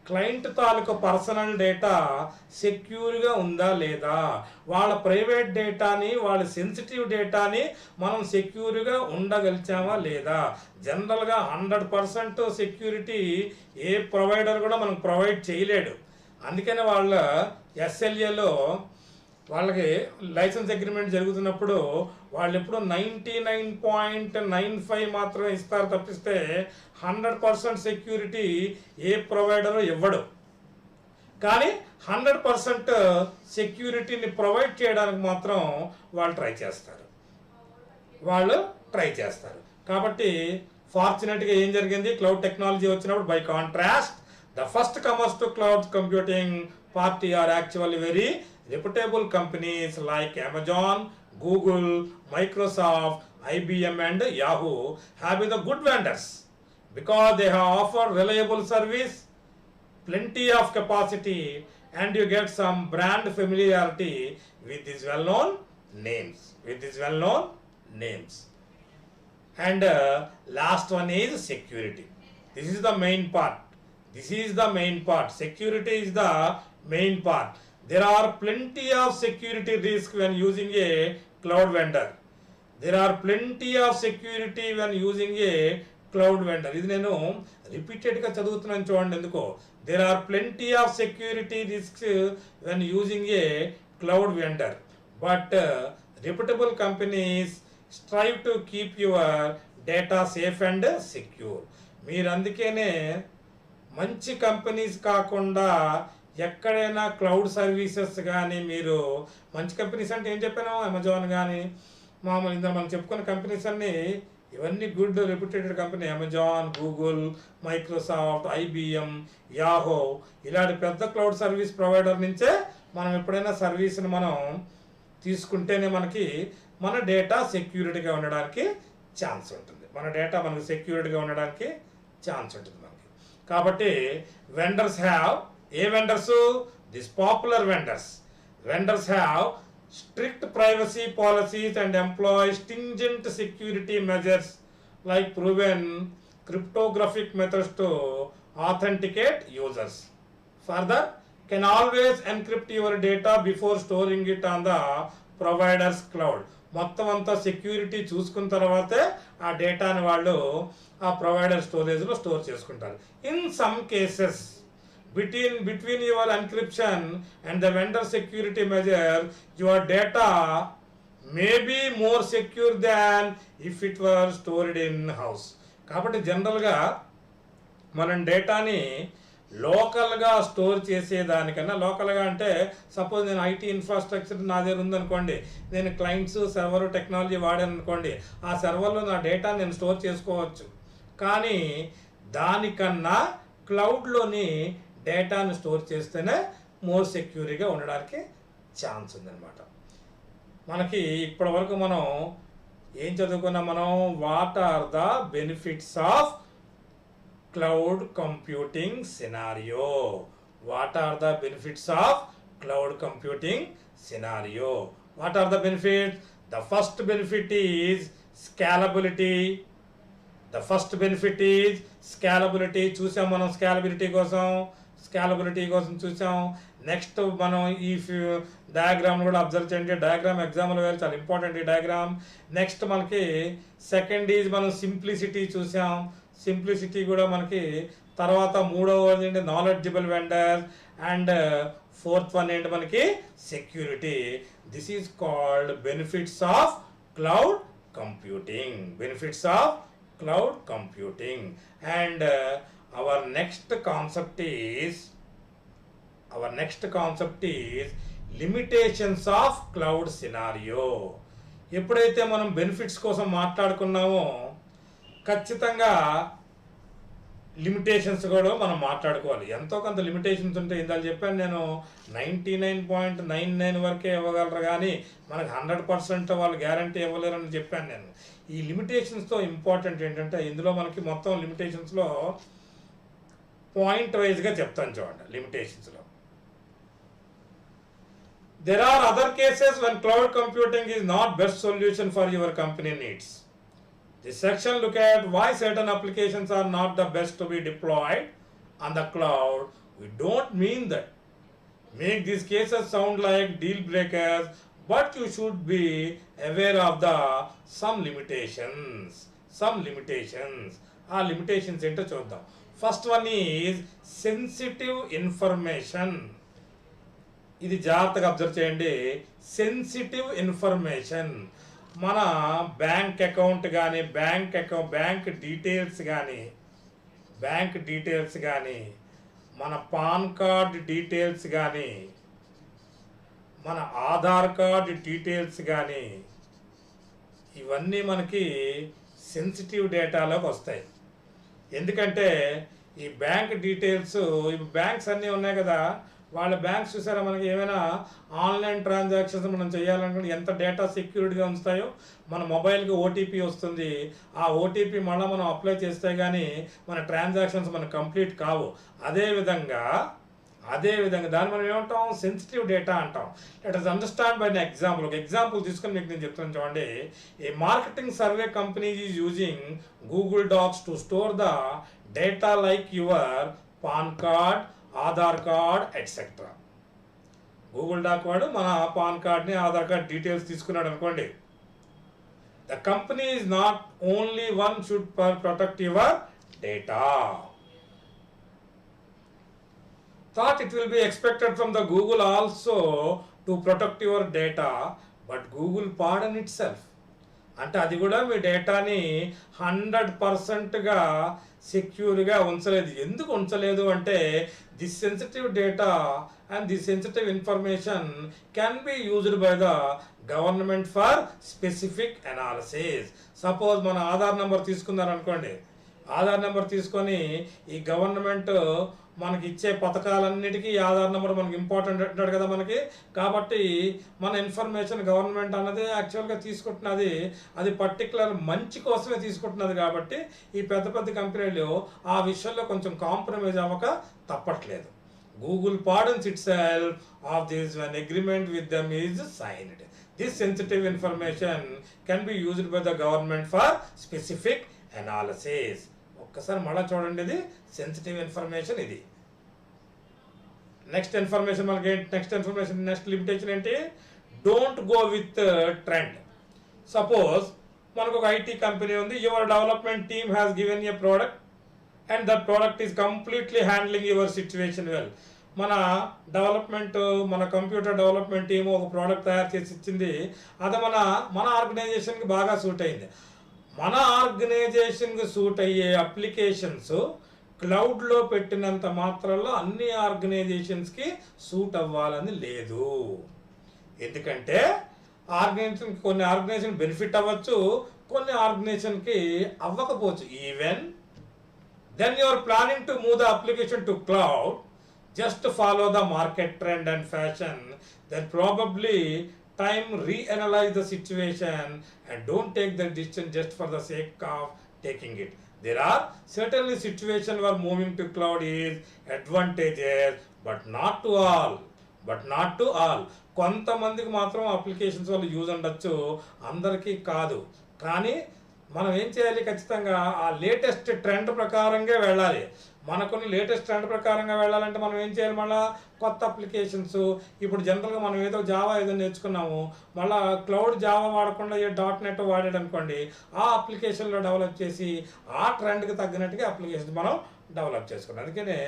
క్లయింట్ తాలూకు పర్సనల్ డేటా సెక్యూర్గా ఉందా లేదా, వాళ్ళ ప్రైవేట్ డేటాని, వాళ్ళ సెన్సిటివ్ డేటాని మనం సెక్యూర్గా ఉండగలిచామా లేదా. జనరల్గా 100% సెక్యూరిటీ ఏ ప్రొవైడర్ కూడా మనకు ప్రొవైడ్ చేయలేడు. అందుకని వాళ్ళ ఎస్ఎల్ఏలో వాళ్ళకి లైసెన్స్ అగ్రిమెంట్ జరుగుతున్నప్పుడు వాళ్ళు ఎప్పుడు 99.95 మాత్రమే ఇస్తారు తప్పిస్తే 100% సెక్యూరిటీ ఏ ప్రొవైడరు ఇవ్వడు. కానీ 100% సెక్యూరిటీని ప్రొవైడ్ చేయడానికి మాత్రం వాళ్ళు ట్రై చేస్తారు. కాబట్టి ఫార్చునేట్గా ఏం జరిగింది, క్లౌడ్ టెక్నాలజీ వచ్చినప్పుడు by contrast the first comers to cloud computing party are actually very reputable companies like Amazon, Google, Microsoft, IBM and Yahoo have been the good vendors because they have offered reliable service, plenty of capacity and you get some brand familiarity with these well-known names. And last one is security. This is the main part. Security is the main part. There are plenty of security risk when using a cloud vendor. There are plenty of security when using a cloud vendor. ఇది నేను రిపీటెడ్గా చదువుతున్నాను చూడండి ఎందుకో. There are plenty of security risks when using a cloud vendor, but reputable companies strive to keep your data safe and secure. మీరు అందుకనే మంచి companies కాకుండా ఎక్కడైనా క్లౌడ్ సర్వీసెస్ కానీ, మీరు మంచి కంపెనీస్ అంటే ఏం చెప్పాను, అమెజాన్ కానీ మామూలు ఇందులో మనం చెప్పుకున్న కంపెనీస్ అన్నీ ఇవన్నీ good reputed company. Amazon, Google, Microsoft, IBM, Yahoo ఇలాంటి పెద్ద క్లౌడ్ సర్వీస్ ప్రొవైడర్ నుంచే మనం ఎప్పుడైనా సర్వీస్ని మనం తీసుకుంటేనే మనకి మన డేటా సెక్యూరిటీగా ఉండడానికి ఛాన్స్ ఉంటుంది. మన డేటా మనకు సెక్యూరిటీగా ఉండడానికి ఛాన్స్ ఉంటుంది మనకి. కాబట్టి vendors have, A vendors, this popular vendors have strict privacy policies and employ stringent security measures like proven cryptographic methods to authenticate users. Further, can always encrypt your data before storing it on the provider's cloud. మొత్తం అంతా security చూసుకున్న తర్వాతే ఆ డేటాని వాళ్ళు ఆ provider స్టోరేజ్లో store చేసుకుంటారు. In some cases between your encryption and the vendor security measure, your data may be more secure than if it were stored in house. కాబట్టి జనరల్గా మనం డేటాని లోకల్గా స్టోర్ చేసేదానికన్నా, లోకల్గా అంటే సపోజ్ నేను ఐటీ ఇన్ఫ్రాస్ట్రక్చర్ నా దగ్గర ఉందనుకోండి, నేను క్లయింట్స్ సర్వర్ టెక్నాలజీ వాడాను అనుకోండి, ఆ సర్వర్లో నా డేటా నేను స్టోర్ చేసుకోవచ్చు. కానీ దానికన్నా క్లౌడ్లోని డేటాను స్టోర్ చేస్తేనే మోర్ సెక్యూర్గా ఉండడానికి ఛాన్స్ ఉందన్నమాట. మనకి ఇప్పటి వరకు మనం ఏం చదువుకున్నాం, మనం what are the benefits of cloud computing scenario. What are the benefits of cloud computing scenario? What are the benefits? The first benefit is scalability. The first benefit is scalability. చూసాం మనం స్కేలబిలిటీ కోసం చూసాం. Next మనం ఈ diagram కూడా observe చేయండి. Diagram ఎగ్జామ్లో వేరు, చాలా ఇంపార్టెంట్ ఈ డయాగ్రామ్. నెక్స్ట్ మనకి సెకండ్ ఈజ్ మనం సింప్లిసిటీ చూసాం. సింప్లిసిటీ కూడా మనకి తర్వాత మూడవది ఏంటి, knowledgeable vendor. And fourth one ఏంటి మనకి security. This is called benefits of cloud computing. Benefits of cloud computing. And our next concept is limitations of cloud scenario. ఎప్పుడైతే మనం బెనిఫిట్స్ కోసం మాట్లాడుకున్నామో ఖచ్చితంగా లిమిటేషన్స్ కూడా మనం మాట్లాడుకోవాలి. ఎంతో కొంత లిమిటేషన్స్ ఉంటాయి. ఇందాక చెప్పాను నేను 99.99 వరకే ఇవ్వగలరు, కానీ మనకు 100% వాళ్ళు గ్యారంటీ ఇవ్వలేరని చెప్పాను నేను. ఈ లిమిటేషన్స్తో ఇంపార్టెంట్ ఏంటంటే, ఇందులో మనకి మొత్తం లిమిటేషన్స్లో పాయింట్ వైజ్గా చెప్తాను చూడండి. లిమిటేషన్స్లో there are other cases when cloud computing is not best solution for your company needs. This section look at why certain applications are not the best to be deployed on the cloud. We don't mean that make these cases sound like deal breakers, but you should be aware of the some limitations. ఆ limitations ఏంటో చూద్దాం. First one is sensitive information. ఇది జాగ్రత్తగా observe చేయండి. Sensitive information, మన bank account కానీ, bank details కానీ, మన పాన్ కార్డ్ డీటెయిల్స్ కానీ, మన ఆధార్ కార్డ్ డీటెయిల్స్ కానీ, ఇవన్నీ మనకి సెన్సిటివ్ డేటాలోకి వస్తాయి. ఎందుకంటే ఈ బ్యాంక్ డీటెయిల్స్, బ్యాంక్స్ అన్నీ ఉన్నాయి కదా, వాళ్ళ బ్యాంక్స్ చూసారా, మనకి ఏమైనా ఆన్లైన్ ట్రాన్సాక్షన్స్ మనం చేయాలనుకుంటే ఎంత డేటా సెక్యూరిటీగా ఉంచుతాయో. మన మొబైల్కి ఓటీపీ వస్తుంది, ఆ ఓటీపీ మళ్ళీ మనం అప్లై చేస్తే కానీ మన ట్రాన్సాక్షన్స్ మనకు కంప్లీట్ కావు. అదేవిధంగా దాన్ని మనం ఏమంటాం, సెన్సిటివ్ డేటా అంటాం. Let us understand by example. ఒక ఎగ్జాంపుల్ తీసుకొని మీకు నేను చెప్తాను చూడండి. A marketing survey company is using Google Docs to store the data like your PAN card, Aadhaar card etcetera. Google doc వాడు మన పాన్ కార్డ్ని, ఆధార్ కార్డ్ డీటెయిల్స్ తీసుకున్నాడు అనుకోండి. The company is not only one should protect your data. Thought it will be expected from the Google also to protect your data, but Google pardon itself. అంటే అది కూడా మీ డేటాని 100%గా సెక్యూర్గా ఉంచలేదు. ఎందుకు ఉంచలేదు అంటే this sensitive data and this sensitive information can be used by the government for specific analysis. Suppose మన Aadhaar number తీసుకున్నారనుకోండి, Aadhaar number తీసుకొని ఈ government మనకి ఇచ్చే పథకాలన్నిటికీ ఈ ఆధార్ నెంబర్ మనకి ఇంపార్టెంట్ అంటాడు కదా మనకి. కాబట్టి మన ఇన్ఫర్మేషన్ గవర్నమెంట్ అన్నది యాక్చువల్గా తీసుకుంటున్నది, అది పర్టికులర్ మంచి కోసమే తీసుకుంటున్నది. కాబట్టి ఈ పెద్ద పెద్ద కంపెనీలు ఆ విషయంలో కొంచెం కాంప్రమైజ్ అవ్వక తప్పట్లేదు. Google pardons itself of this when agreement with them is signed. This sensitive information can be used by the government for specific analysis. ఒక్కసారి మళ్ళీ చూడండి, ఇది సెన్సిటివ్ ఇన్ఫర్మేషన్. ఇది నెక్స్ట్ ఇన్ఫర్మేషన్ మనకి నెక్స్ట్ లిమిటేషన్ ఏంటి? Don't go with trend. Suppose మనకు ఒక IT company ఉంది, your development team has given a product and that product is completely handling your situation well. మన కంప్యూటర్ డెవలప్మెంట్ టీము ఒక product తయారు చేసి ఇచ్చింది, అది మన ఆర్గనైజేషన్కి బాగా సూట్ అయింది. మన ఆర్గనైజేషన్కి సూట్ అయ్యే అప్లికేషన్స్ క్లౌడ్లో పెట్టినంత మాత్రంలో అన్ని ఆర్గనైజేషన్స్కి సూట్ అవ్వాలని లేదు. ఎందుకంటే కొన్ని ఆర్గనైజేషన్ బెనిఫిట్ అవ్వచ్చు, కొన్ని ఆర్గనైజేషన్కి అవ్వకపోవచ్చు. Even then you are planning to move the application to cloud, just follow the market trend and fashion, then probably time reanalyze the situation and don't take the decision just for the sake of taking it. There are certainly situations where moving to cloud is advantageous, but not to all. కొంతమందికి మాత్రం applications వల్ల use ఉండొచ్చు, అందరికీ కాదు. కానీ మనం ఏం చేయాలి? ఖచ్చితంగా ఆ లేటెస్ట్ ట్రెండ్ ప్రకారంగా వెళ్ళాలి. మనకున్న లేటెస్ట్ ట్రెండ్ ప్రకారంగా వెళ్ళాలంటే మనం ఏం చేయాలి? మళ్ళీ కొత్త అప్లికేషన్స్, ఇప్పుడు జనరల్గా మనం ఏదో జావా ఏదో నేర్చుకున్నాము, మళ్ళీ క్లౌడ్ జావా వాడకుండా ఏ .NET వాడాడు అనుకోండి, ఆ అప్లికేషన్లో డెవలప్ చేసి ఆ ట్రెండ్కి తగ్గినట్టుగా అప్లికేషన్స్ మనం డెవలప్ చేసుకున్నాం. అందుకనే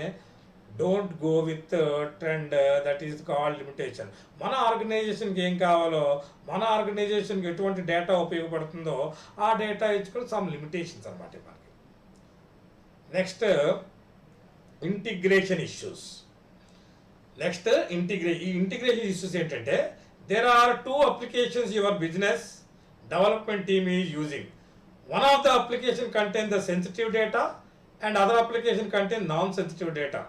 don't go with trend, that is called limitation. మన ఆర్గనైజేషన్కి ఏం కావాలో, మన ఆర్గనైజేషన్కి ఎటువంటి డేటా ఉపయోగపడుతుందో ఆ డేటా ఇచ్చుకొని సమ్ లిమిటేషన్స్ అన్నమాట మనకి. Next integration issues. ఈ ఇంటిగ్రేషన్ ఇష్యూస్ ఏంటంటే, there are 2 applications your business development team is using. One of the application contain the sensitive data and other application contain non-sensitive data.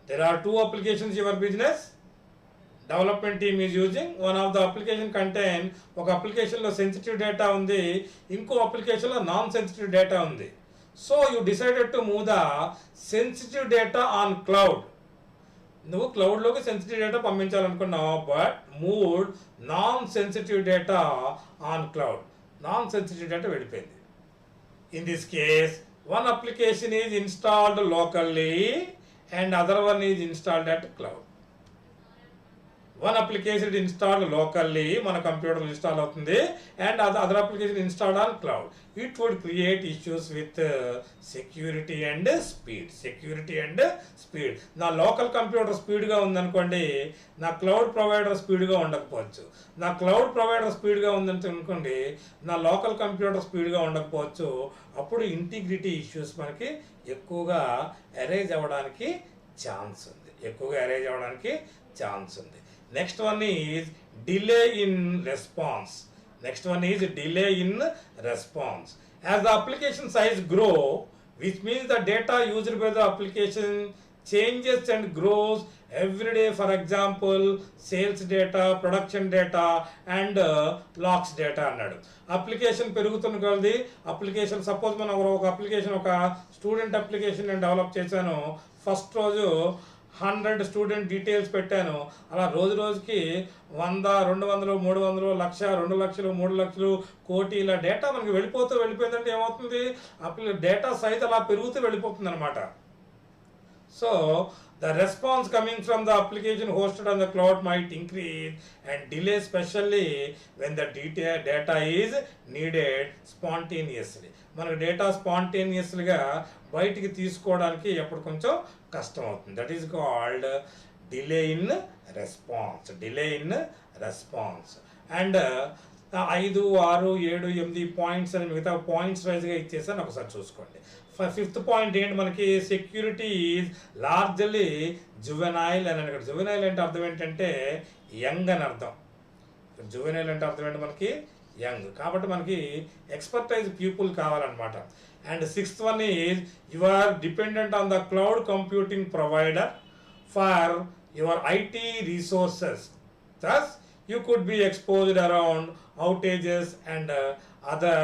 There are 2 applications your business development team is using. One of the application contain ఒక అప్లికేషన్లో sensitive data ఉంది, ఇంకో అప్లికేషన్లో non sensitive data ఉంది. So you decided to move the sensitive data on cloud. నువ్వు క్లౌడ్లోకి sensitive data పంపించాలనుకున్నావు, but move non sensitive data on cloud. Non sensitive data వెళ్ళిపోయింది. In this case one application is installed locally and other one is installed at cloud. One application is installed locally, మన computer install అవుతుంది, and other application installed on cloud. It would create issues with security and speed. నా local computer స్పీడ్గా ఉందనుకోండి, నా cloud provider స్పీడ్గా ఉండకపోవచ్చు. నా cloud provider స్పీడ్గా ఉందని అనుకోండి, నా లోకల్ కంప్యూటర్ స్పీడ్గా ఉండకపోవచ్చు. అప్పుడు ఇంటిగ్రిటీ ఇష్యూస్ మనకి ఎక్కువగా అరైజ్ అవ్వడానికి ఛాన్స్ ఉంది. Next one is delay in response. As the application size grow, which means the data used by the application changes and grows every day. For example, sales data, production data and logs data అన్నాడు. Application పెరుగుతున్న కొలది application, suppose మనం ఒక application, ఒక student application నేను develop చేశాను. First రోజు 100 student details పెట్టాను. అలా రోజుకి 100, 200, 300, 1,00,000, 2,00,000, 3,00,000, కోటి ఇలా డేటా మనకి వెళ్ళిపోయిందంటే ఏమవుతుంది? డేటా సైజ్ అలా పెరుగుతూ వెళ్ళిపోతుంది అనమాట. So The response coming from the application hosted on the cloud might increase and delay, especially when the data is needed spontaneously. మనకు డేటా స్పాంటేనియస్గా బయటికి తీసుకోవడానికి ఎప్పుడు కొంచెం కష్టం అవుతుంది. That is called delay in response. And 5, 6, 7, 8 points అని మిగతా points వైజ్గా ఇచ్చేసాను, ఒకసారి చూసుకోండి. ఫిఫ్త్ పాయింట్ ఏంటి మనకి, సెక్యూరిటీ ఈజ్ లార్జ్లీ జువెనైల్ అని అక్కడ. జువెనైల్ అంటే అర్థం ఏంటంటే యంగ్ అని అర్థం. జువెనైల్ అంటే అర్థం ఏంటి మనకి, యంగ్. కాబట్టి మనకి ఎక్స్పర్టైజ్ పీపుల్ కావాలన్నమాట. And sixth one is you are dependent on the cloud computing provider for your IT resources. thus you could be exposed around outages and other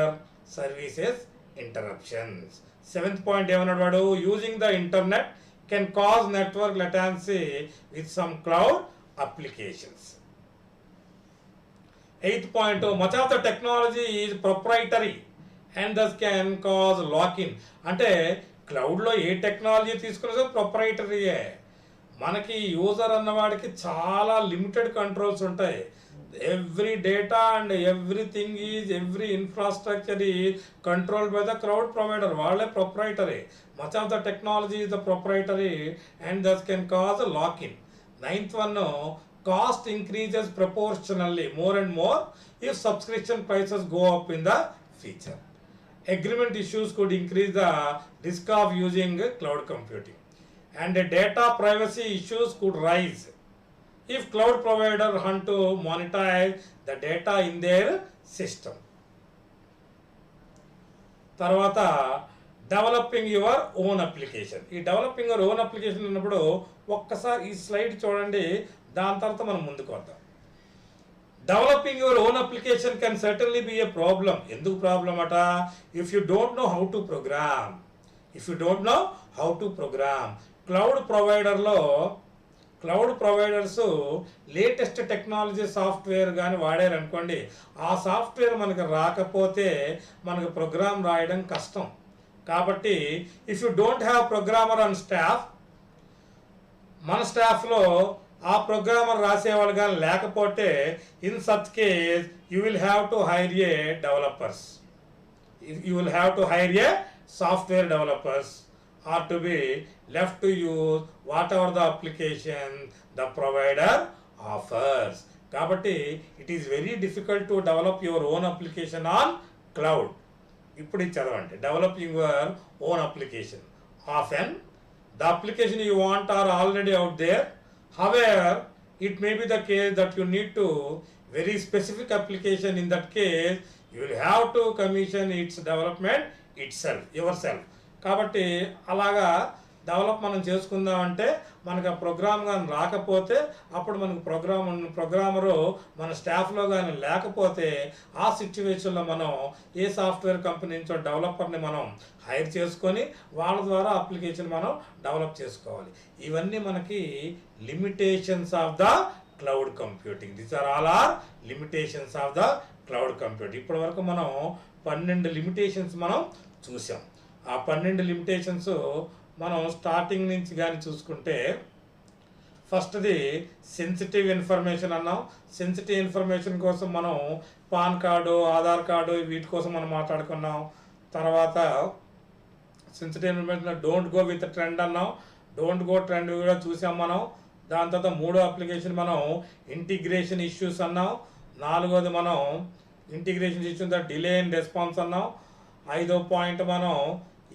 services interruptions. Seventh point ఏమన్నాడు వాడు, using the internet can cause network latency with some cloud applications. Eighth point, much of the technology is proprietary and thus can cause lock-in. అంటే క్లౌడ్లో ఏ technology తీసుకున్నా ప్రొప్రైటరీయే. మనకి user అన్నవాడికి చాలా limited controls ఉంటాయి. Every data and everything is every infrastructure is controlled by the cloud provider. వాళ్ళే proprietary. Much of the technology is the proprietary and thus can cause lock-in. Ninth one, cost increases proportionally more and more if subscription prices go up in the future. Agreement issues could increase the risk of using cloud computing, and data privacy issues could rise if cloud provider hunt to monetize the data in their system. తర్వాత developing your own application. ఈ developing your own application ఉన్నప్పుడు ఒక్కసారి ఈ slide చూడండి, దాని తర్వాత మనం ముందుకు వద్దాం. Developing your own application can certainly be a problem. ఎందుకు ప్రాబ్లం అట, if you don't know how to program. Cloud providers latest technology software కానీ వాడారనుకోండి, ఆ సాఫ్ట్వేర్ మనకు రాకపోతే మనకు ప్రోగ్రామ్ రాయడం కష్టం. కాబట్టి if you don't have programmer on staff, మన స్టాఫ్లో ఆ ప్రోగ్రామర్ రాసేవాళ్ళు కానీ లేకపోతే, in such case you will have to hire a developers. You will have to hire a software developers or to be left to use whatever the application the provider offers. కాబట్టి it is very difficult to develop your own application on cloud. ఇప్పుడు ఇది చదవండి, developing your own application. Often the application you want are already out there. However, it may be the case that you need to very specific application. In that case, you will have to commission its development yourself. కాబట్టి అలాగా develop మనం చేసుకుందామంటే మనకు ఆ programme కానీ రాకపోతే, అప్పుడు మనకు programmer మన స్టాఫ్లో కానీ లేకపోతే, ఆ సిచ్యువేషన్లో మనం ఏ సాఫ్ట్వేర్ కంపెనీ నుంచో డెవలపర్ని మనం హైర్ చేసుకొని వాళ్ళ ద్వారా అప్లికేషన్ మనం డెవలప్ చేసుకోవాలి. ఇవన్నీ మనకి limitations of the cloud computing. These are all limitations of the cloud computing. ఇప్పటి వరకు మనం 12 లిమిటేషన్స్ మనం చూసాం. ఆ 12 లిమిటేషన్స్ మనం స్టార్టింగ్ నుంచి కానీ చూసుకుంటే, ఫస్ట్ది సెన్సిటివ్ ఇన్ఫర్మేషన్ అన్నాం. సెన్సిటివ్ ఇన్ఫర్మేషన్ కోసం మనం పాన్ కార్డు, ఆధార్ కార్డు వీటి కోసం మనం మాట్లాడుకున్నాం. తర్వాత sensitive information don't go with trend అన్నాం. డోంట్ గో ట్రెండ్ కూడా చూసాం మనం. దాని తర్వాత 3వ అప్లికేషన్ మనం ఇంటిగ్రేషన్ ఇష్యూస్ అన్నాం. 4వది మనం integration issues delay in response అన్నాం. 5వ పాయింట్ మనం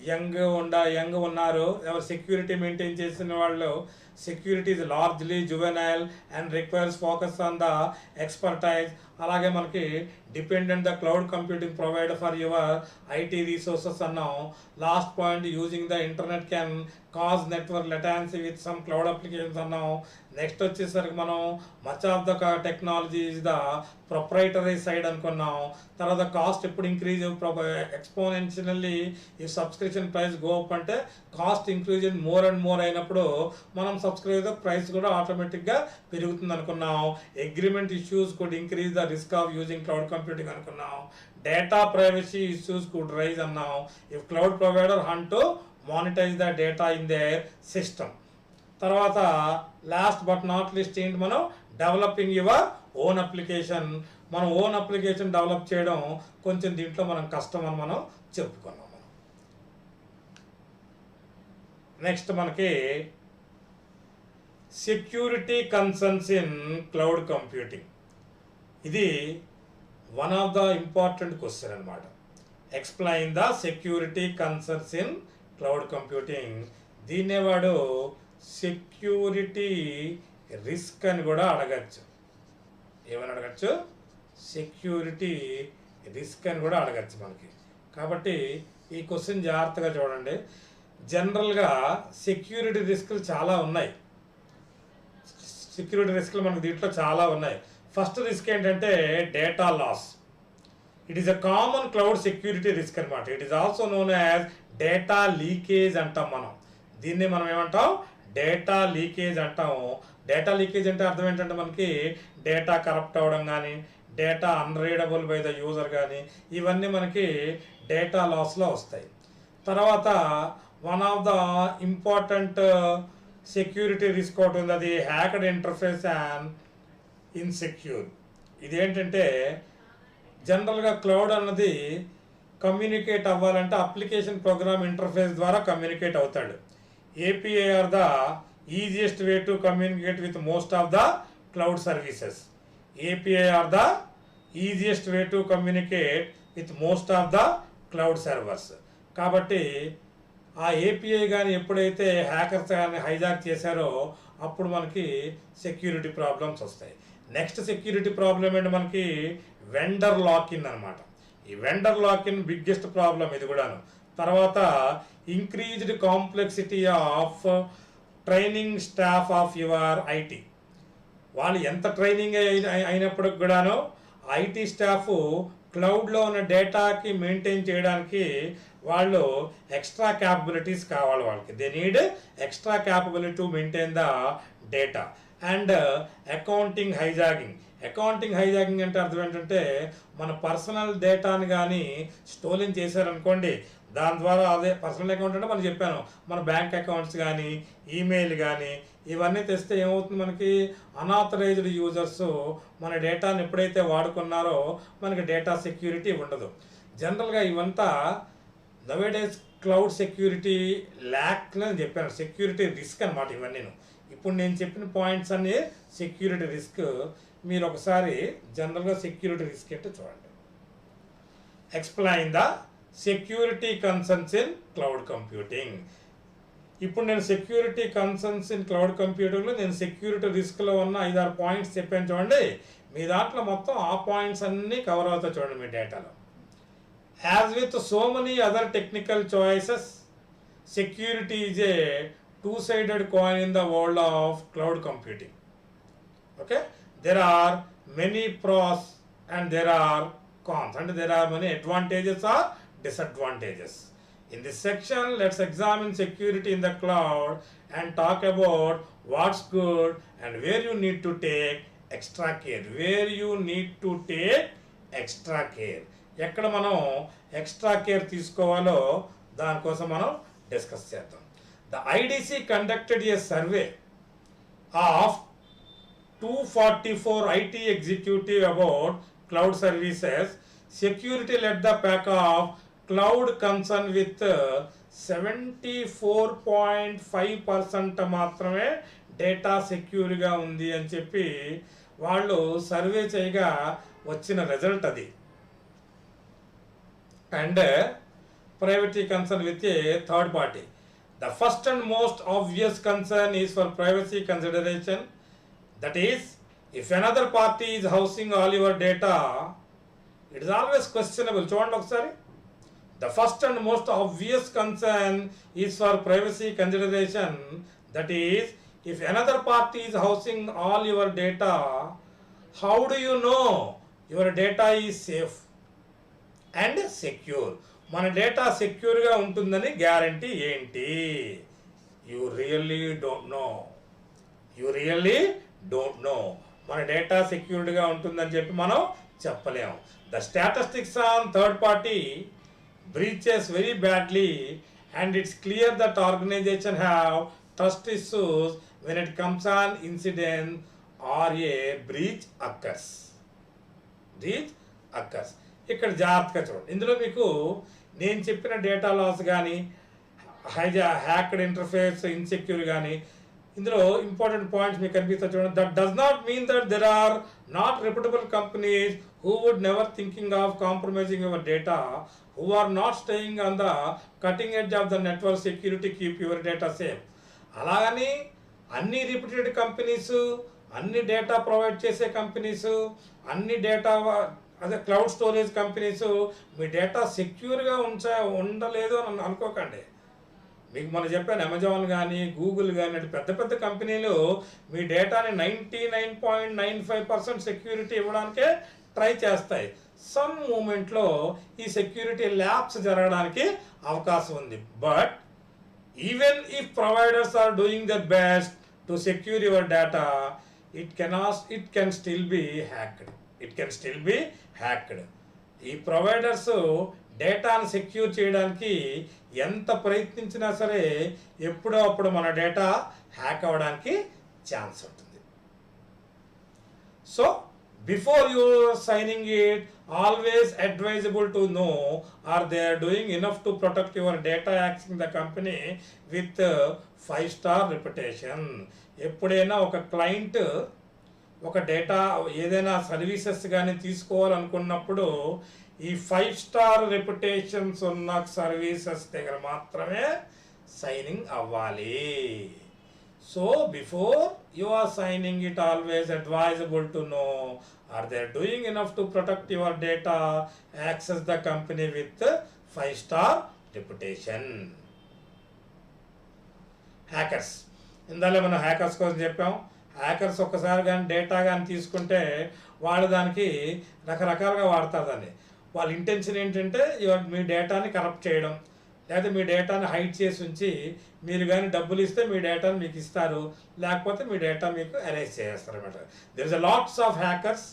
యంగ్ ఉన్నారు, ఎవరు సెక్యూరిటీ మెయింటైన్ చేసిన వాళ్ళు. Security is largely juvenile and requires focus on the expertise. అలాగే మనకి dependent the cloud computing provider for your IT resources అన్నాం. Last point using the internet can cause network latency with some cloud applications అన్నాం. Next వచ్చేసరికి మనం much of the technology is the proprietary side అనుకున్నాం. తర్వాత cost ఎప్పుడు increase exponentially ఈ subscription price go up అంటే cost increase more and more అయినప్పుడు మనం సబ్స్క్రైబర్ ప్రైస్ కూడా ఆటోమేటిక్గా పెరుగుతుంది అనుకున్నాం. Agreement issues could increase the risk of using cloud computing అనుకున్నాం. Data privacy issues could rise అన్నాం if cloud provider hunt to monetize the data in their system. తర్వాత last but not least ఏంటి, మనం developing your own application. మనం own application develop చేయడం కొంచెం దీంట్లో మనం కష్టం అని మనం చెప్పుకున్నాం. నెక్స్ట్ మనకి security concerns in cloud computing. ఇది one of the important question అనమాట. Explain the security concerns in cloud computing. దీన్నే వాడు సెక్యూరిటీ రిస్క్ అని కూడా అడగచ్చు. ఏమని అడగచ్చు? సెక్యూరిటీ రిస్క్ అని కూడా అడగచ్చు మనకి. కాబట్టి ఈ క్వశ్చన్ జాగ్రత్తగా చూడండి. జనరల్గా సెక్యూరిటీ రిస్కులు చాలా ఉన్నాయి. సెక్యూరిటీ రిస్కులు మనకు దీంట్లో చాలా ఉన్నాయి. ఫస్ట్ రిస్క్ ఏంటంటే data loss. It is a common cloud security risk అనమాట. It is also known as data leakage అంటాం మనం. దీన్ని మనం ఏమంటాం? డేటా లీకేజ్ అంటాము. డేటా లీకేజ్ అంటే అర్థం ఏంటంటే మనకి డేటా కరప్ట్ అవ్వడం కానీ, data unreadable by the user కానీ, ఇవన్నీ మనకి డేటా లాస్లో వస్తాయి. తర్వాత one of the important security risk ఒకటి ఉంది, అది హ్యాక్డ్ ఇంటర్ఫేస్ అండ్ ఇన్సెక్యూర్. ఇదేంటంటే జనరల్గా క్లౌడ్ అన్నది కమ్యూనికేట్ అవ్వాలంటే అప్లికేషన్ ప్రోగ్రామ్ ఇంటర్ఫేస్ ద్వారా కమ్యూనికేట్ అవుతాడు. API are the easiest way to communicate with most of the cloud services. API are the easiest way to communicate with most of the cloud servers. కాబట్టి ఆ API కానీ ఎప్పుడైతే hackers కానీ hijack చేశారో అప్పుడు మనకి సెక్యూరిటీ ప్రాబ్లమ్స్ వస్తాయి. Next security problem ఏంటి మనకి? వెండర్ లాక్-ఇన్ అనమాట. ఈ వెండర్ లాక్-ఇన్ బిగ్గెస్ట్ ప్రాబ్లం ఇది కూడాను. తర్వాత increased complexity of training staff of your IT. వాళ్ళు ఎంత ట్రైనింగ్ అయినప్పటికి కూడాను ఐటీ స్టాఫ్ క్లౌడ్లో ఉన్న డేటాకి మెయింటైన్ చేయడానికి వాళ్ళు ఎక్స్ట్రా క్యాపబిలిటీస్ కావాలి వాళ్ళకి. They need extra capability to maintain the data. And accounting hijacking. Accounting hijacking అంటే అర్థం ఏంటంటే మన పర్సనల్ డేటాని కానీ స్టోలెన్ చేశారనుకోండి, దాని ద్వారా అదే పర్సనల్ అకౌంట్ అంటే మనం చెప్పాను, మన బ్యాంక్ అకౌంట్స్ కానీ ఈమెయిల్ కానీ ఇవన్నీ తెస్తే ఏమవుతుంది, మనకి అనాథరైజ్డ్ యూజర్స్ మన డేటాని ఎప్పుడైతే వాడుకున్నారో మనకి డేటా సెక్యూరిటీ ఉండదు. జనరల్గా ఇవంతా నవేడేస్ క్లౌడ్ సెక్యూరిటీ ల్యాక్ అని చెప్పాను. సెక్యూరిటీ రిస్క్ అనమాట ఇవన్నీ. ఇప్పుడు నేను చెప్పిన పాయింట్స్ అన్ని సెక్యూరిటీ రిస్క్. మీరు ఒకసారి జనరల్గా సెక్యూరిటీ రిస్క్ అంటే చూడండి. Explain the security concerns in cloud computing. ఇప్పుడు నేను సెక్యూరిటీ కన్సర్న్స్ ఇన్ క్లౌడ్ కంప్యూటింగ్లో నేను సెక్యూరిటీ రిస్క్లో ఉన్న 5-6 పాయింట్స్ చెప్పాను చూడండి. మీ దాంట్లో మొత్తం ఆ పాయింట్స్ అన్నీ కవర్ అవుతాయి చూడండి మీ డేటాలో. As with so many other technical choices, security is a two-sided coin in the world of cloud computing. Okay, there are many pros and there are cons, and there are many advantages or disadvantages. In this section, let's examine security in the cloud and talk about what's good and where you need to take extra care. Where you need to take extra care. ఎక్కడ మనం extra care తీసుకోవాలో దానికోసం మనం discuss చేద్దాం. The IDC conducted a survey of 244 IT executive about cloud services. Security lead the pack of cloud concern with 74.5% మాత్రమే data సెక్యూర్గా ఉంది అని చెప్పి వాళ్ళు సర్వే చేయగా వచ్చిన రిజల్ట్ అది. And privacy concern with a third party. The first and most obvious concern is for privacy consideration. That is, if another party is housing all your data, it is always questionable. చూడండి ఒకసారి. The first and most obvious concern is for privacy consideration. That is, if another party is housing all your data, how do you know your data is safe and secure? మన data సెక్యూర్గా ఉంటుందని guarantee ఏంటి? You really don't know. మన data సెక్యూర్డ్గా ఉంటుందని చెప్పి మనం చెప్పలేము. The statistics on third party breaches very badly and it's clear that organization have trust issues when it comes an incident or a breach occurs. ఇక్కడ జాగ్రత్తగా చూడండి. ఇందులో మీకు నేను చెప్పిన డేటా లాస్ కానీ హ్యాక్డ్ ఇంటర్ఫేస్ ఇన్సెక్యూర్ కానీ ఇందులో ఇంపార్టెంట్ పాయింట్స్ మీకు కనిపిస్తా చూడండి. That does not mean that there are not reputable companies who would never thinking of compromising your data, who are not staying on the cutting edge of the network security, keep your data safe. అలాగని అన్ని reputed companies, అన్ని data provide చేసే companies, అన్ని data అదే cloud storage companies మీ data సెక్యూర్గా ఉండలేదు అని అనుకోకండి. మీకు మనం చెప్పాను, అమెజాన్ కానీ గూగుల్ కానీ పెద్ద పెద్ద కంపెనీలు మీ డేటాని 99.95% సెక్యూరిటీ ఇవ్వడానికే ట్రై చేస్తాయి. సమ్ మూమెంట్లో ఈ సెక్యూరిటీ ల్యాప్స్ జరగడానికి అవకాశం ఉంది. But even if providers are doing their best to secure your data, it can still be hacked. ఈ ప్రొవైడర్స్ డేటాను సెక్యూర్ చేయడానికి ఎంత ప్రయత్నించినా సరే ఎప్పుడో అప్పుడు మన డేటా హ్యాక్ అవ్వడానికి ఛాన్స్ ఉంటుంది. So before you signing it, always advisable to know are they doing enough to protect your data accessing the company with 5-star reputation. ఎప్పుడైనా ఒక క్లయింట్ ఒక డేటా ఏదైనా సర్వీసెస్ కానీ తీసుకోవాలనుకున్నప్పుడు ఈ 5-star రెప్యుటేషన్స్ ఉన్న services దగ్గర మాత్రమే సైనింగ్ అవ్వాలి. So before you are signing it, always advisable to know are they doing enough to protect your data, access the company with 5-star reputation. Hackers, ఇందాక మనం hackers కోసం చెప్పాం. హ్యాకర్స్ ఒక్కసారి కానీ డేటా కానీ తీసుకుంటే వాళ్ళు దానికి రకరకాలుగా వాడతారు. దాన్ని వాళ్ళ ఇంటెన్షన్ ఏంటంటే మీ డేటాని కరప్ట్ చేయడం, లేదా మీ డేటాని హైడ్ చేసి ఉంచి మీరు కానీ డబ్బులు ఇస్తే మీ డేటాని మీకు ఇస్తారు, లేకపోతే మీ డేటా మీకు అరేంజ్ చేస్తారు అనమాట. There is a lots of hackers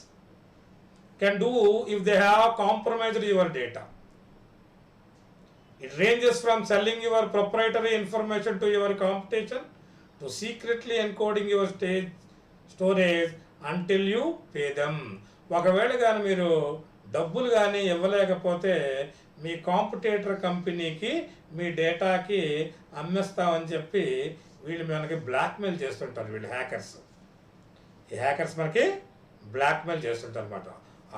can do if they have compromised your data. It ranges from selling your proprietary information to your competition to secretly encoding your storage until you pay them. ఒకవేళ కానీ మీరు డబ్బులు కానీ ఇవ్వలేకపోతే మీ competitor కంపెనీకి మీ డేటాకి అమ్మేస్తామని చెప్పి వీళ్ళు మనకి blackmail చేస్తుంటారు. వీళ్ళు హ్యాకర్స్, ఈ హ్యాకర్స్ మనకి బ్లాక్మెయిల్ చేస్తుంటారు అనమాట.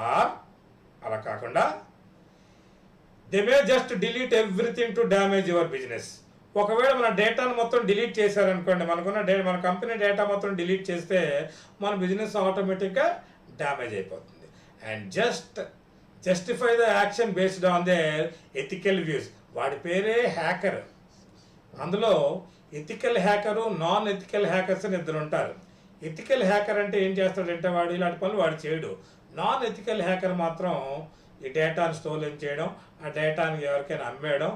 ఆర్ అలా కాకుండా they may just delete everything to damage your business. ఒకవేళ మన డేటాను మొత్తం డిలీట్ చేశారనుకోండి, మన కంపెనీ డేటా మొత్తం డిలీట్ చేస్తే మన బిజినెస్ ఆటోమేటిక్గా డ్యామేజ్ అయిపోతుంది. And justify the action based on their ethical views. వాడి పేరే హ్యాకర్. అందులో ethical hacker, non ethical hackers అని ఇద్దరు ఉంటారు. ఎథికల్ హ్యాకర్ అంటే ఏం చేస్తాడంటే వాడు ఇలాంటి పనులు వాడు చేయడు. నాన్ ఎథికల్ హ్యాకర్ మాత్రం ఈ డేటాను స్టోరేజ్ చేయడం, ఆ డేటాని ఎవరికైనా అమ్మేయడం,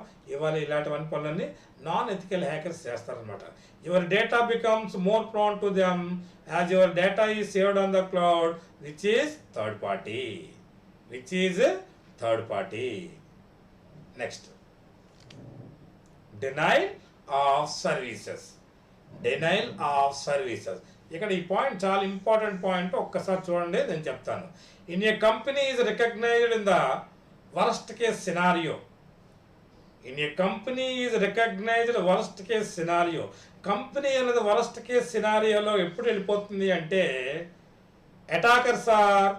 ఇలాంటివన్నీ పనులన్నీ నాన్ ఎథికల్ హ్యాకర్స్ చేస్తారనమాట. Your data becomes more prone to them as your data is saved on the cloud which is third party. Next, denial of services. ఇక్కడ ఈ పాయింట్ చాలా ఇంపార్టెంట్ పాయింట్. ఒక్కసారి చూడండి, నేను చెప్తాను. In a company is recognized in the worst case scenario. Company అనేది worst case సినారియోలో ఎప్పుడు వెళ్ళిపోతుంది అంటే, attackers are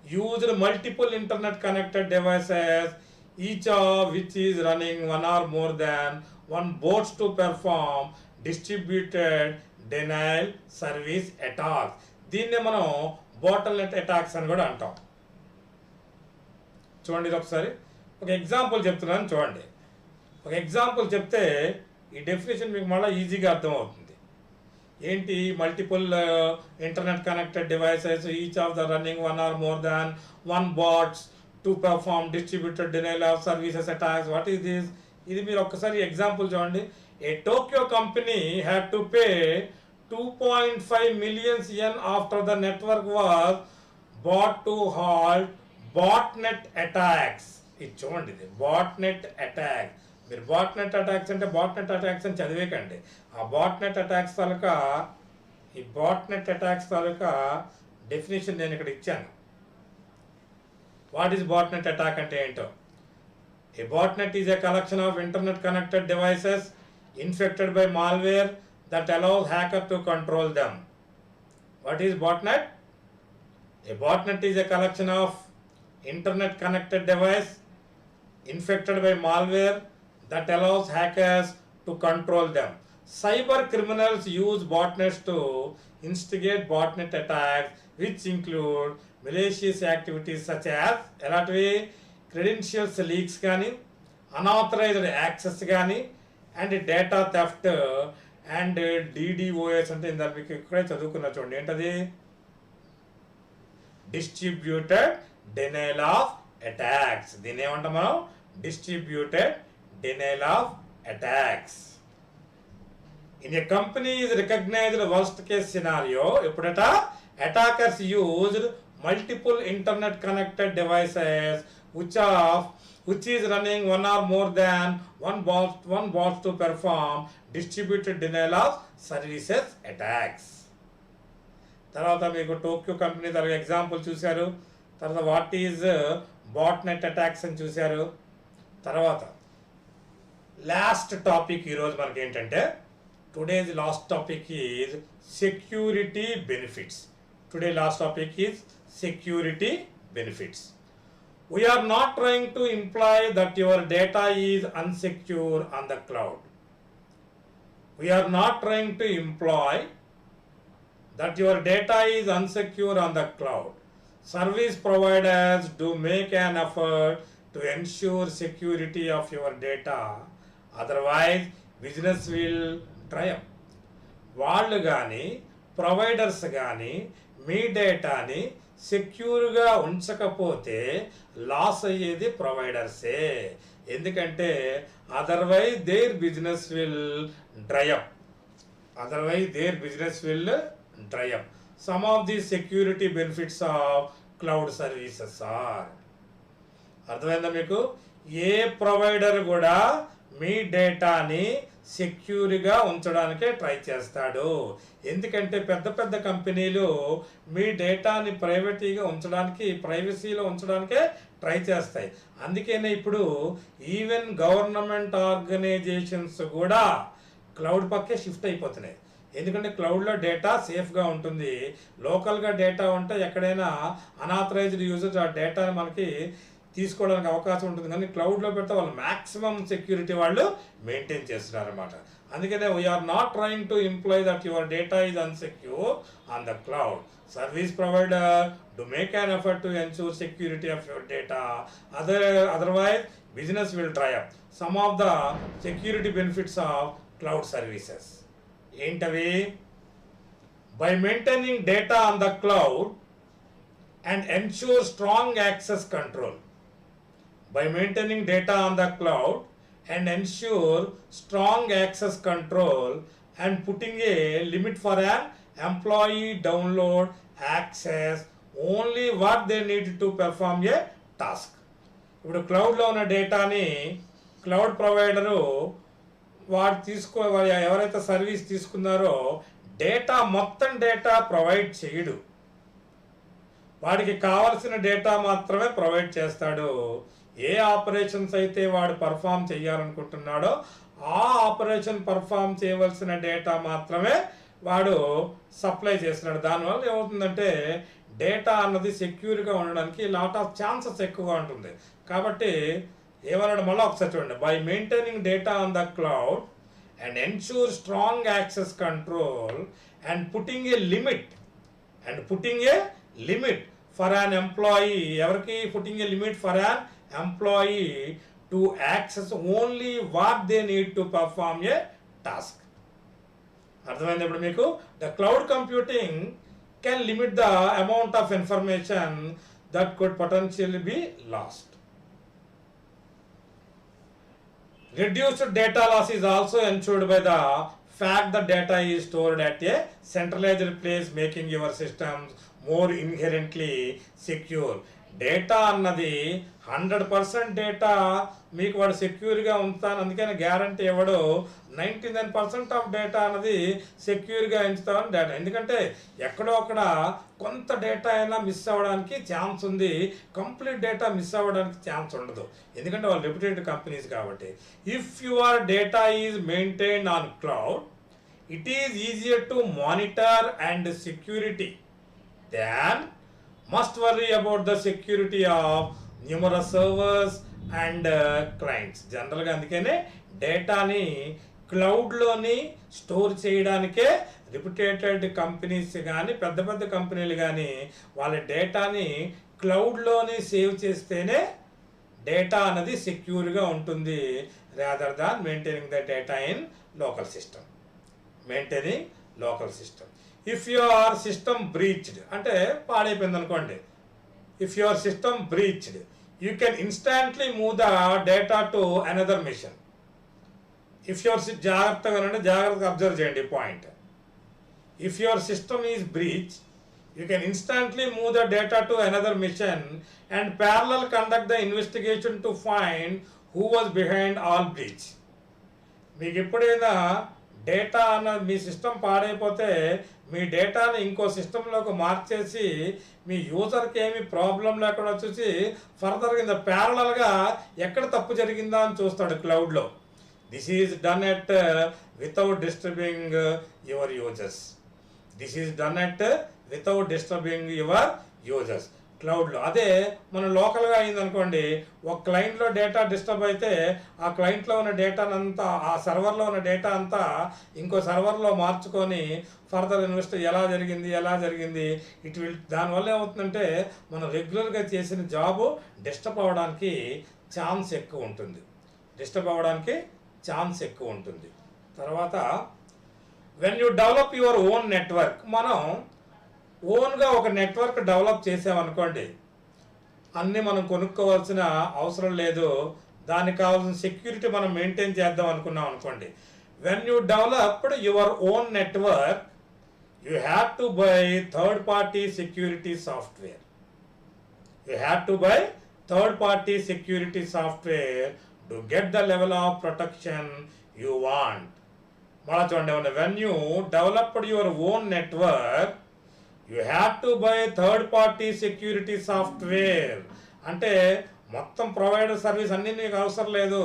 used multiple internet connected devices, each of which is running one or more than one bots to perform distributed denial service attacks. దీన్నే మనం బాటిల్నెట్ attacks అని కూడా అంటాం. చూడండి, ఇది ఒకసారి ఒక ఎగ్జాంపుల్ చెప్తున్నాను చూడండి. ఒక ఎగ్జాంపుల్ చెప్తే ఈ డెఫినేషన్ మీకు మళ్ళీ ఈజీగా అర్థమవుతుంది. ఏంటి? Multiple internet connected devices, each of the running one or more than one bots to perform distributed denial of services attacks. What is this? ఇది మీరు ఒక్కసారి ఎగ్జాంపుల్ చూడండి. A Tokyo company had to pay 2.5 million yen after the network was bought to halt botnet attacks. ఇది చూడండి, ఇది బాట్నెట్ attack. మీరు బాట్నెట్ attacks అంటే బాట్నెట్ attacks అని చదివేకండి. ఆ బాట్నెట్ అటాక్స్ తాలూకా ఈ బాట్నెట్ అటాక్స్ తాలూకా డెఫినేషన్ నేను ఇక్కడ ఇచ్చాను. వాట్ ఈస్ బాట్నెట్ అటాక్ అంటే ఏంటో. A botnet is a collection of internet connected devices infected by malware that allows hacker to control them. What is botnet? A botnet is a collection of internet connected device infected by malware that allows hackers to control them. Cyber criminals use botnets to instigate botnet attacks, which include malicious activities such as elatwe credentials leaks కానీ, unauthorized access కానీ, and data theft and DDoS అంటే ఇందాక మీకు ఇక్కడే చదువుకున్న చూడండి ఏంటది, distributed denial of attacks. దీన్ని ఏమంటాం మనం, distributed denial of attacks. In a company is recognized worst case scenario, ఎప్పుడట attackers used multiple internet connected devices which is running one or more than one bot to perform distributed denial of services attacks. తర్వాత మీకు Tokyo company తర్వాత example చూశారు. తర్వాత what is బాట్నెట్ attacks అని చూశారు. తర్వాత last topic ఈరోజు మనకి ఏంటంటే, టుడే's last topic is security benefits. Today last topic is security benefits. We are not trying to imply that your data is unsecure on the cloud. We are not trying to imply that your data is unsecure on the cloud. Service providers do make an effort to ensure security of your data. Otherwise, business will dry up. వాళ్ళు కానీ providers కానీ మీ డేటాని సెక్యూర్గా ఉంచకపోతే loss అయ్యేది ప్రొవైడర్సే. ఎందుకంటే otherwise their business will dry up. Some of the security benefits of cloud services are. అర్థమైందా మీకు? ఏ provider కూడా మీ డేటాని సెక్యూర్గా ఉంచడానికే ట్రై చేస్తాడు. ఎందుకంటే పెద్ద పెద్ద కంపెనీలు మీ డేటాని ప్రైవసీలో ఉంచడానికే ట్రై చేస్తాయి. అందుకనే ఇప్పుడు ఈవెన్ గవర్నమెంట్ ఆర్గనైజేషన్స్ కూడా క్లౌడ్ పక్కే షిఫ్ట్ అయిపోతున్నాయి. ఎందుకంటే క్లౌడ్లో డేటా సేఫ్గా ఉంటుంది. లోకల్గా డేటా ఉంటే ఎక్కడైనా అనాథరైజ్డ్ యూజర్స్ ఆ డేటాని మనకి తీసుకోవడానికి అవకాశం ఉంటుంది. కానీ క్లౌడ్లో పెడితే వాళ్ళు మ్యాక్సిమం సెక్యూరిటీ వాళ్ళు మెయింటైన్ చేస్తున్నారు అనమాట. అందుకనే we're not trying to employ that your data is unsecure on the cloud. Service provider do make an effort to ensure security of your data. Otherwise business will dry up. Some of the security benefits of cloud services ఏంటవి? By maintaining data on the cloud and ensure strong access control. By maintaining data on the cloud and ensure strong access control and putting a limit for an employee download access only what they need to perform a task. ఇప్పుడు క్లౌడ్లో ఉన్న డేటాని cloud provider ఎవరైతే service తీసుకున్నారో మొత్తం data provide చేయడు. వాడికి కావలసిన data మాత్రమే ప్రొవైడ్ చేస్తాడు. ఏ ఆపరేషన్స్ అయితే వాడు పర్ఫామ్ చేయాలనుకుంటున్నాడో ఆ ఆపరేషన్ పర్ఫామ్ చేయవలసిన డేటా మాత్రమే వాడు సప్లై చేస్తున్నాడు. దానివల్ల ఏమవుతుందంటే డేటా అన్నది సెక్యూర్గా ఉండడానికి లాట్ ఆఫ్ ఛాన్సెస్ ఎక్కువగా ఉంటుంది. కాబట్టి ఏమన్నాడు మళ్ళీ ఒకసారి చూడండి. By maintaining data on the cloud and ensure strong access control and putting a limit for an employee. ఎవరికి putting a limit for an employee to access only what they need to perform a task. అర్థమైంది ఇప్పుడు మీకు? The cloud computing can limit the amount of information that could potentially be lost. Reduced data loss is also ensured by the fact that data is stored at a centralized place, making your systems more inherently secure. Data అన్నది 100% data మీకు వాడు సెక్యూర్గా ఉంచుతాను అందుకని guarantee ఇవ్వడు. 99% of data అన్నది సెక్యూర్గా ఉంచుతామని data. ఎందుకంటే ఎక్కడో అక్కడ కొంత డేటా అయినా మిస్ అవ్వడానికి ఛాన్స్ ఉంది, కంప్లీట్ డేటా మిస్ అవ్వడానికి ఛాన్స్ ఉండదు, ఎందుకంటే వాళ్ళు రెప్యూటెడ్ కంపెనీస్ కాబట్టి. If your data is maintained on cloud, it is easier to monitor and security than must worry about the security of numerous servers and clients. జనరల్గా అందుకనే డేటాని క్లౌడ్లోని store చేయడానికే reputed companies కానీ పెద్ద పెద్ద కంపెనీలు కానీ వాళ్ళ డేటాని క్లౌడ్లోని సేవ్ చేస్తేనే డేటా అనేది సెక్యూర్గా ఉంటుంది, rather than maintaining the data in local system. Maintaining local system. If your system breached అంటే పాడైపోయింది అనుకోండి, if your system breached you can instantly move the data to another machine. If your జాగ్రత్తగా observe చేయండి point. If your system is breach you can instantly move the data to another machine and parallel conduct the investigation to find who was behind all breach. మీకు ఎప్పుడైనా data అన్న మీ system పాడైపోతే మీ డేటాని ఇంకో సిస్టంలోకి మార్చేసి మీ యూజర్కి ఏమి ప్రాబ్లం లేకుండా చూసి ఫర్దర్గా ఇంత ప్యారలల్గా ఎక్కడ తప్పు జరిగిందా అని చూస్తాడు క్లౌడ్లో. This is done at without disturbing your users. This is done at without disturbing your users క్లౌడ్లో. అదే మనం లోకల్గా అయిందనుకోండి, ఒక క్లయింట్లో డేటా డిస్టర్బ్ అయితే ఆ క్లయింట్లో ఉన్న డేటానంతా ఆ సర్వర్లో ఉన్న డేటా అంతా ఇంకో సర్వర్లో మార్చుకొని ఫర్దర్ ఎలా జరిగింది ఇట్ విల్ దానివల్ల ఏమవుతుందంటే మనం రెగ్యులర్గా చేసిన జాబు డిస్టర్బ్ అవ్వడానికి ఛాన్స్ ఎక్కువ ఉంటుంది. తర్వాత when you develop your own network, మనం ఓన్గా ఒక నెట్వర్క్ డెవలప్ చేసామనుకోండి, అన్నీ మనం కొనుక్కోవాల్సిన అవసరం లేదు, దానికి కావాల్సిన సెక్యూరిటీ మనం మెయింటైన్ చేద్దాం అనుకున్నాం అనుకోండి. When you developed your own network you have to buy third party security software. To get the level of protection you want. మళ్ళా చూడండి, when you developed your own network you have to buy third party security software. అంటే మొత్తం provider service అన్నీ నీకు అవసరం లేదు,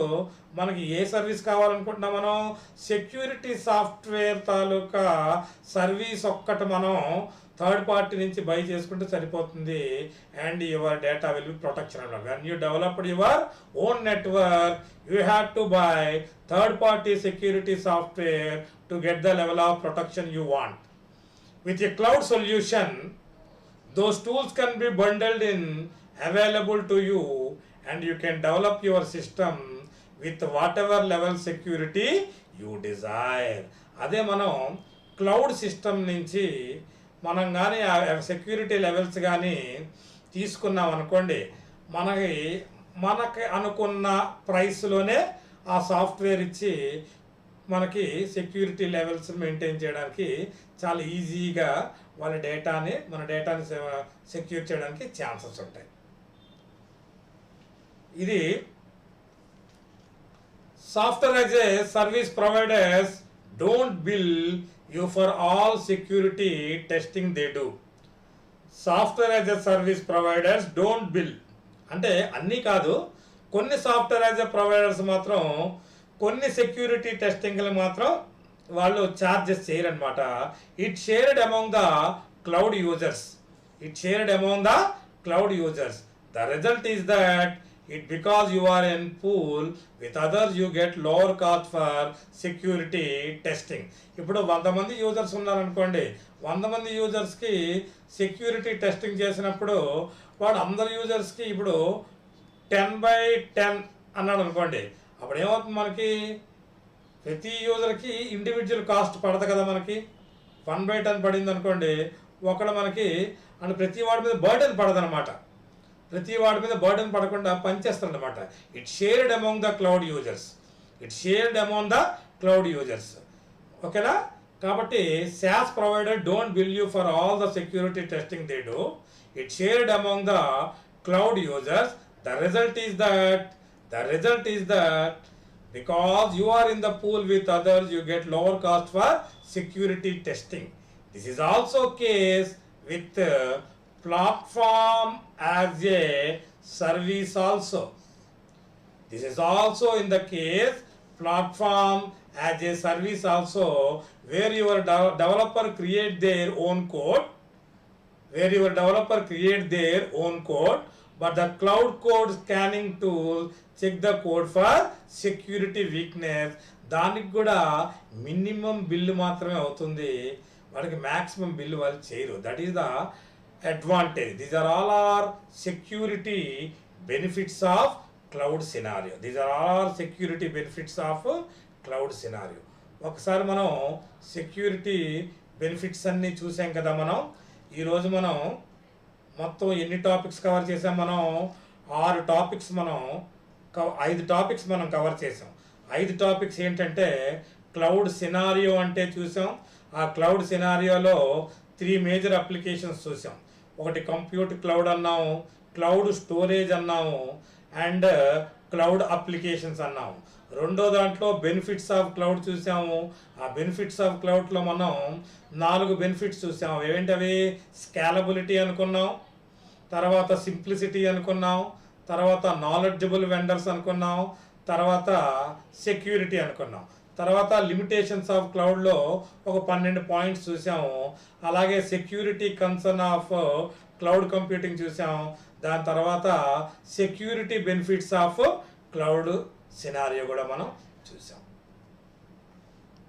మనకి ఏ service కావాలనుకుంటున్నాం మనం సెక్యూరిటీ సాఫ్ట్వేర్ తాలూకా సర్వీస్ ఒక్కటి మనం థర్డ్ పార్టీ నుంచి బై చేసుకుంటే సరిపోతుంది. And your data will be protection అన్నమాట. When you developed your own network you have to buy third party security software to get the level of protection you want. With a cloud solution, those tools can be bundled in, available to you, and you can develop your system with whatever level security you desire. అదే మనం cloud system నుంచి మనం కానీ ఆ security levels కానీ తీసుకున్నాం అనుకోండి, మనకి అనుకున్న ప్రైస్లోనే ఆ సాఫ్ట్వేర్ ఇచ్చి మనకి సెక్యూరిటీ లెవెల్స్ మెయింటైన్ చేయడానికి చాలా ఈజీగా మన డేటాని సెక్యూర్ చేయడానికి ఛాన్సెస్ ఉంటాయి. ఇది software as a service providers don't bill you for all security testing they do. Software as a service providers don't bill అంటే అన్నీ కాదు, కొన్ని సాఫ్ట్వేర్ యాజ్ ఏ ప్రొవైడర్స్ మాత్రం కొన్ని సెక్యూరిటీ టెస్టింగ్లు మాత్రం వాళ్ళు ఛార్జెస్ చేయరనమాట. It shared among the cloud users. The result is that it because you are in pool with others you get lower cost for security testing. ఇప్పుడు 100 మంది users ఉన్నారనుకోండి, 100 మంది యూజర్స్కి సెక్యూరిటీ టెస్టింగ్ చేసినప్పుడు వాడు అందరు యూజర్స్కి ఇప్పుడు 10/10 అన్నాడు అనుకోండి, అప్పుడు ఏమవుతుంది, మనకి ప్రతి యూజర్కి ఇండివిజువల్ కాస్ట్ పడదు కదా. మనకి 1/10 పడింది అనుకోండి, ఒకడు మనకి అంటే ప్రతి వాడి మీద బర్డెన్ పడదనమాట, ప్రతి వాడి మీద బర్డెన్ పడకుండా పనిచేస్తారనమాట. It shared among the cloud users. ఓకేనా? కాబట్టి SaaS provider don't bill you for all the security testing they do. It shared among the cloud users. The result is that because you are in the pool with others, you get lower cost for security testing. This is also case with platform as a service also. This is also in the case platform as a service also, where your developer create their own code, but the cloud code scanning tool check the code for security weakness. దానికి కూడా minimum bill మాత్రమే అవుతుంది, వాళ్ళకి maximum bill వాళ్ళు చేయరు. That is the advantage. These are all our security benefits of cloud scenario. ఒకసారి మనం security benefits అన్నీ చూసాం కదా. మనం ఈరోజు మనం మొత్తం ఎన్ని టాపిక్స్ కవర్ చేసాం? మనం 6 టాపిక్స్, మనం 5 టాపిక్స్ మనం కవర్ చేసాం. 5 టాపిక్స్ ఏంటంటే క్లౌడ్ సినారియో అంటే చూసాం. ఆ క్లౌడ్ సినారియోలో 3 మేజర్ అప్లికేషన్స్ చూసాం. ఒకటి కంప్యూట్ క్లౌడ్ అన్నాము, క్లౌడ్ స్టోరేజ్ అన్నాము, అండ్ క్లౌడ్ అప్లికేషన్స్ అన్నాము. రెండో దాంట్లో బెనిఫిట్స్ ఆఫ్ క్లౌడ్ చూసాము. ఆ బెనిఫిట్స్ ఆఫ్ క్లౌడ్లో మనం 4 బెనిఫిట్స్ చూసాము. ఏవేంటవి? స్కేలబిలిటీ అనుకున్నాం, తర్వాత సింప్లిసిటీ అనుకున్నాం, తర్వాత నాలెడ్జబుల్ వెండర్స్ అనుకున్నాం, తర్వాత సెక్యూరిటీ అనుకున్నాం. తర్వాత లిమిటేషన్స్ ఆఫ్ క్లౌడ్లో ఒక 12 పాయింట్స్ చూసాము. అలాగే security concern of cloud computing చూసాం. దాని తర్వాత security benefits of cloud scenario కూడా మనం చూసాం.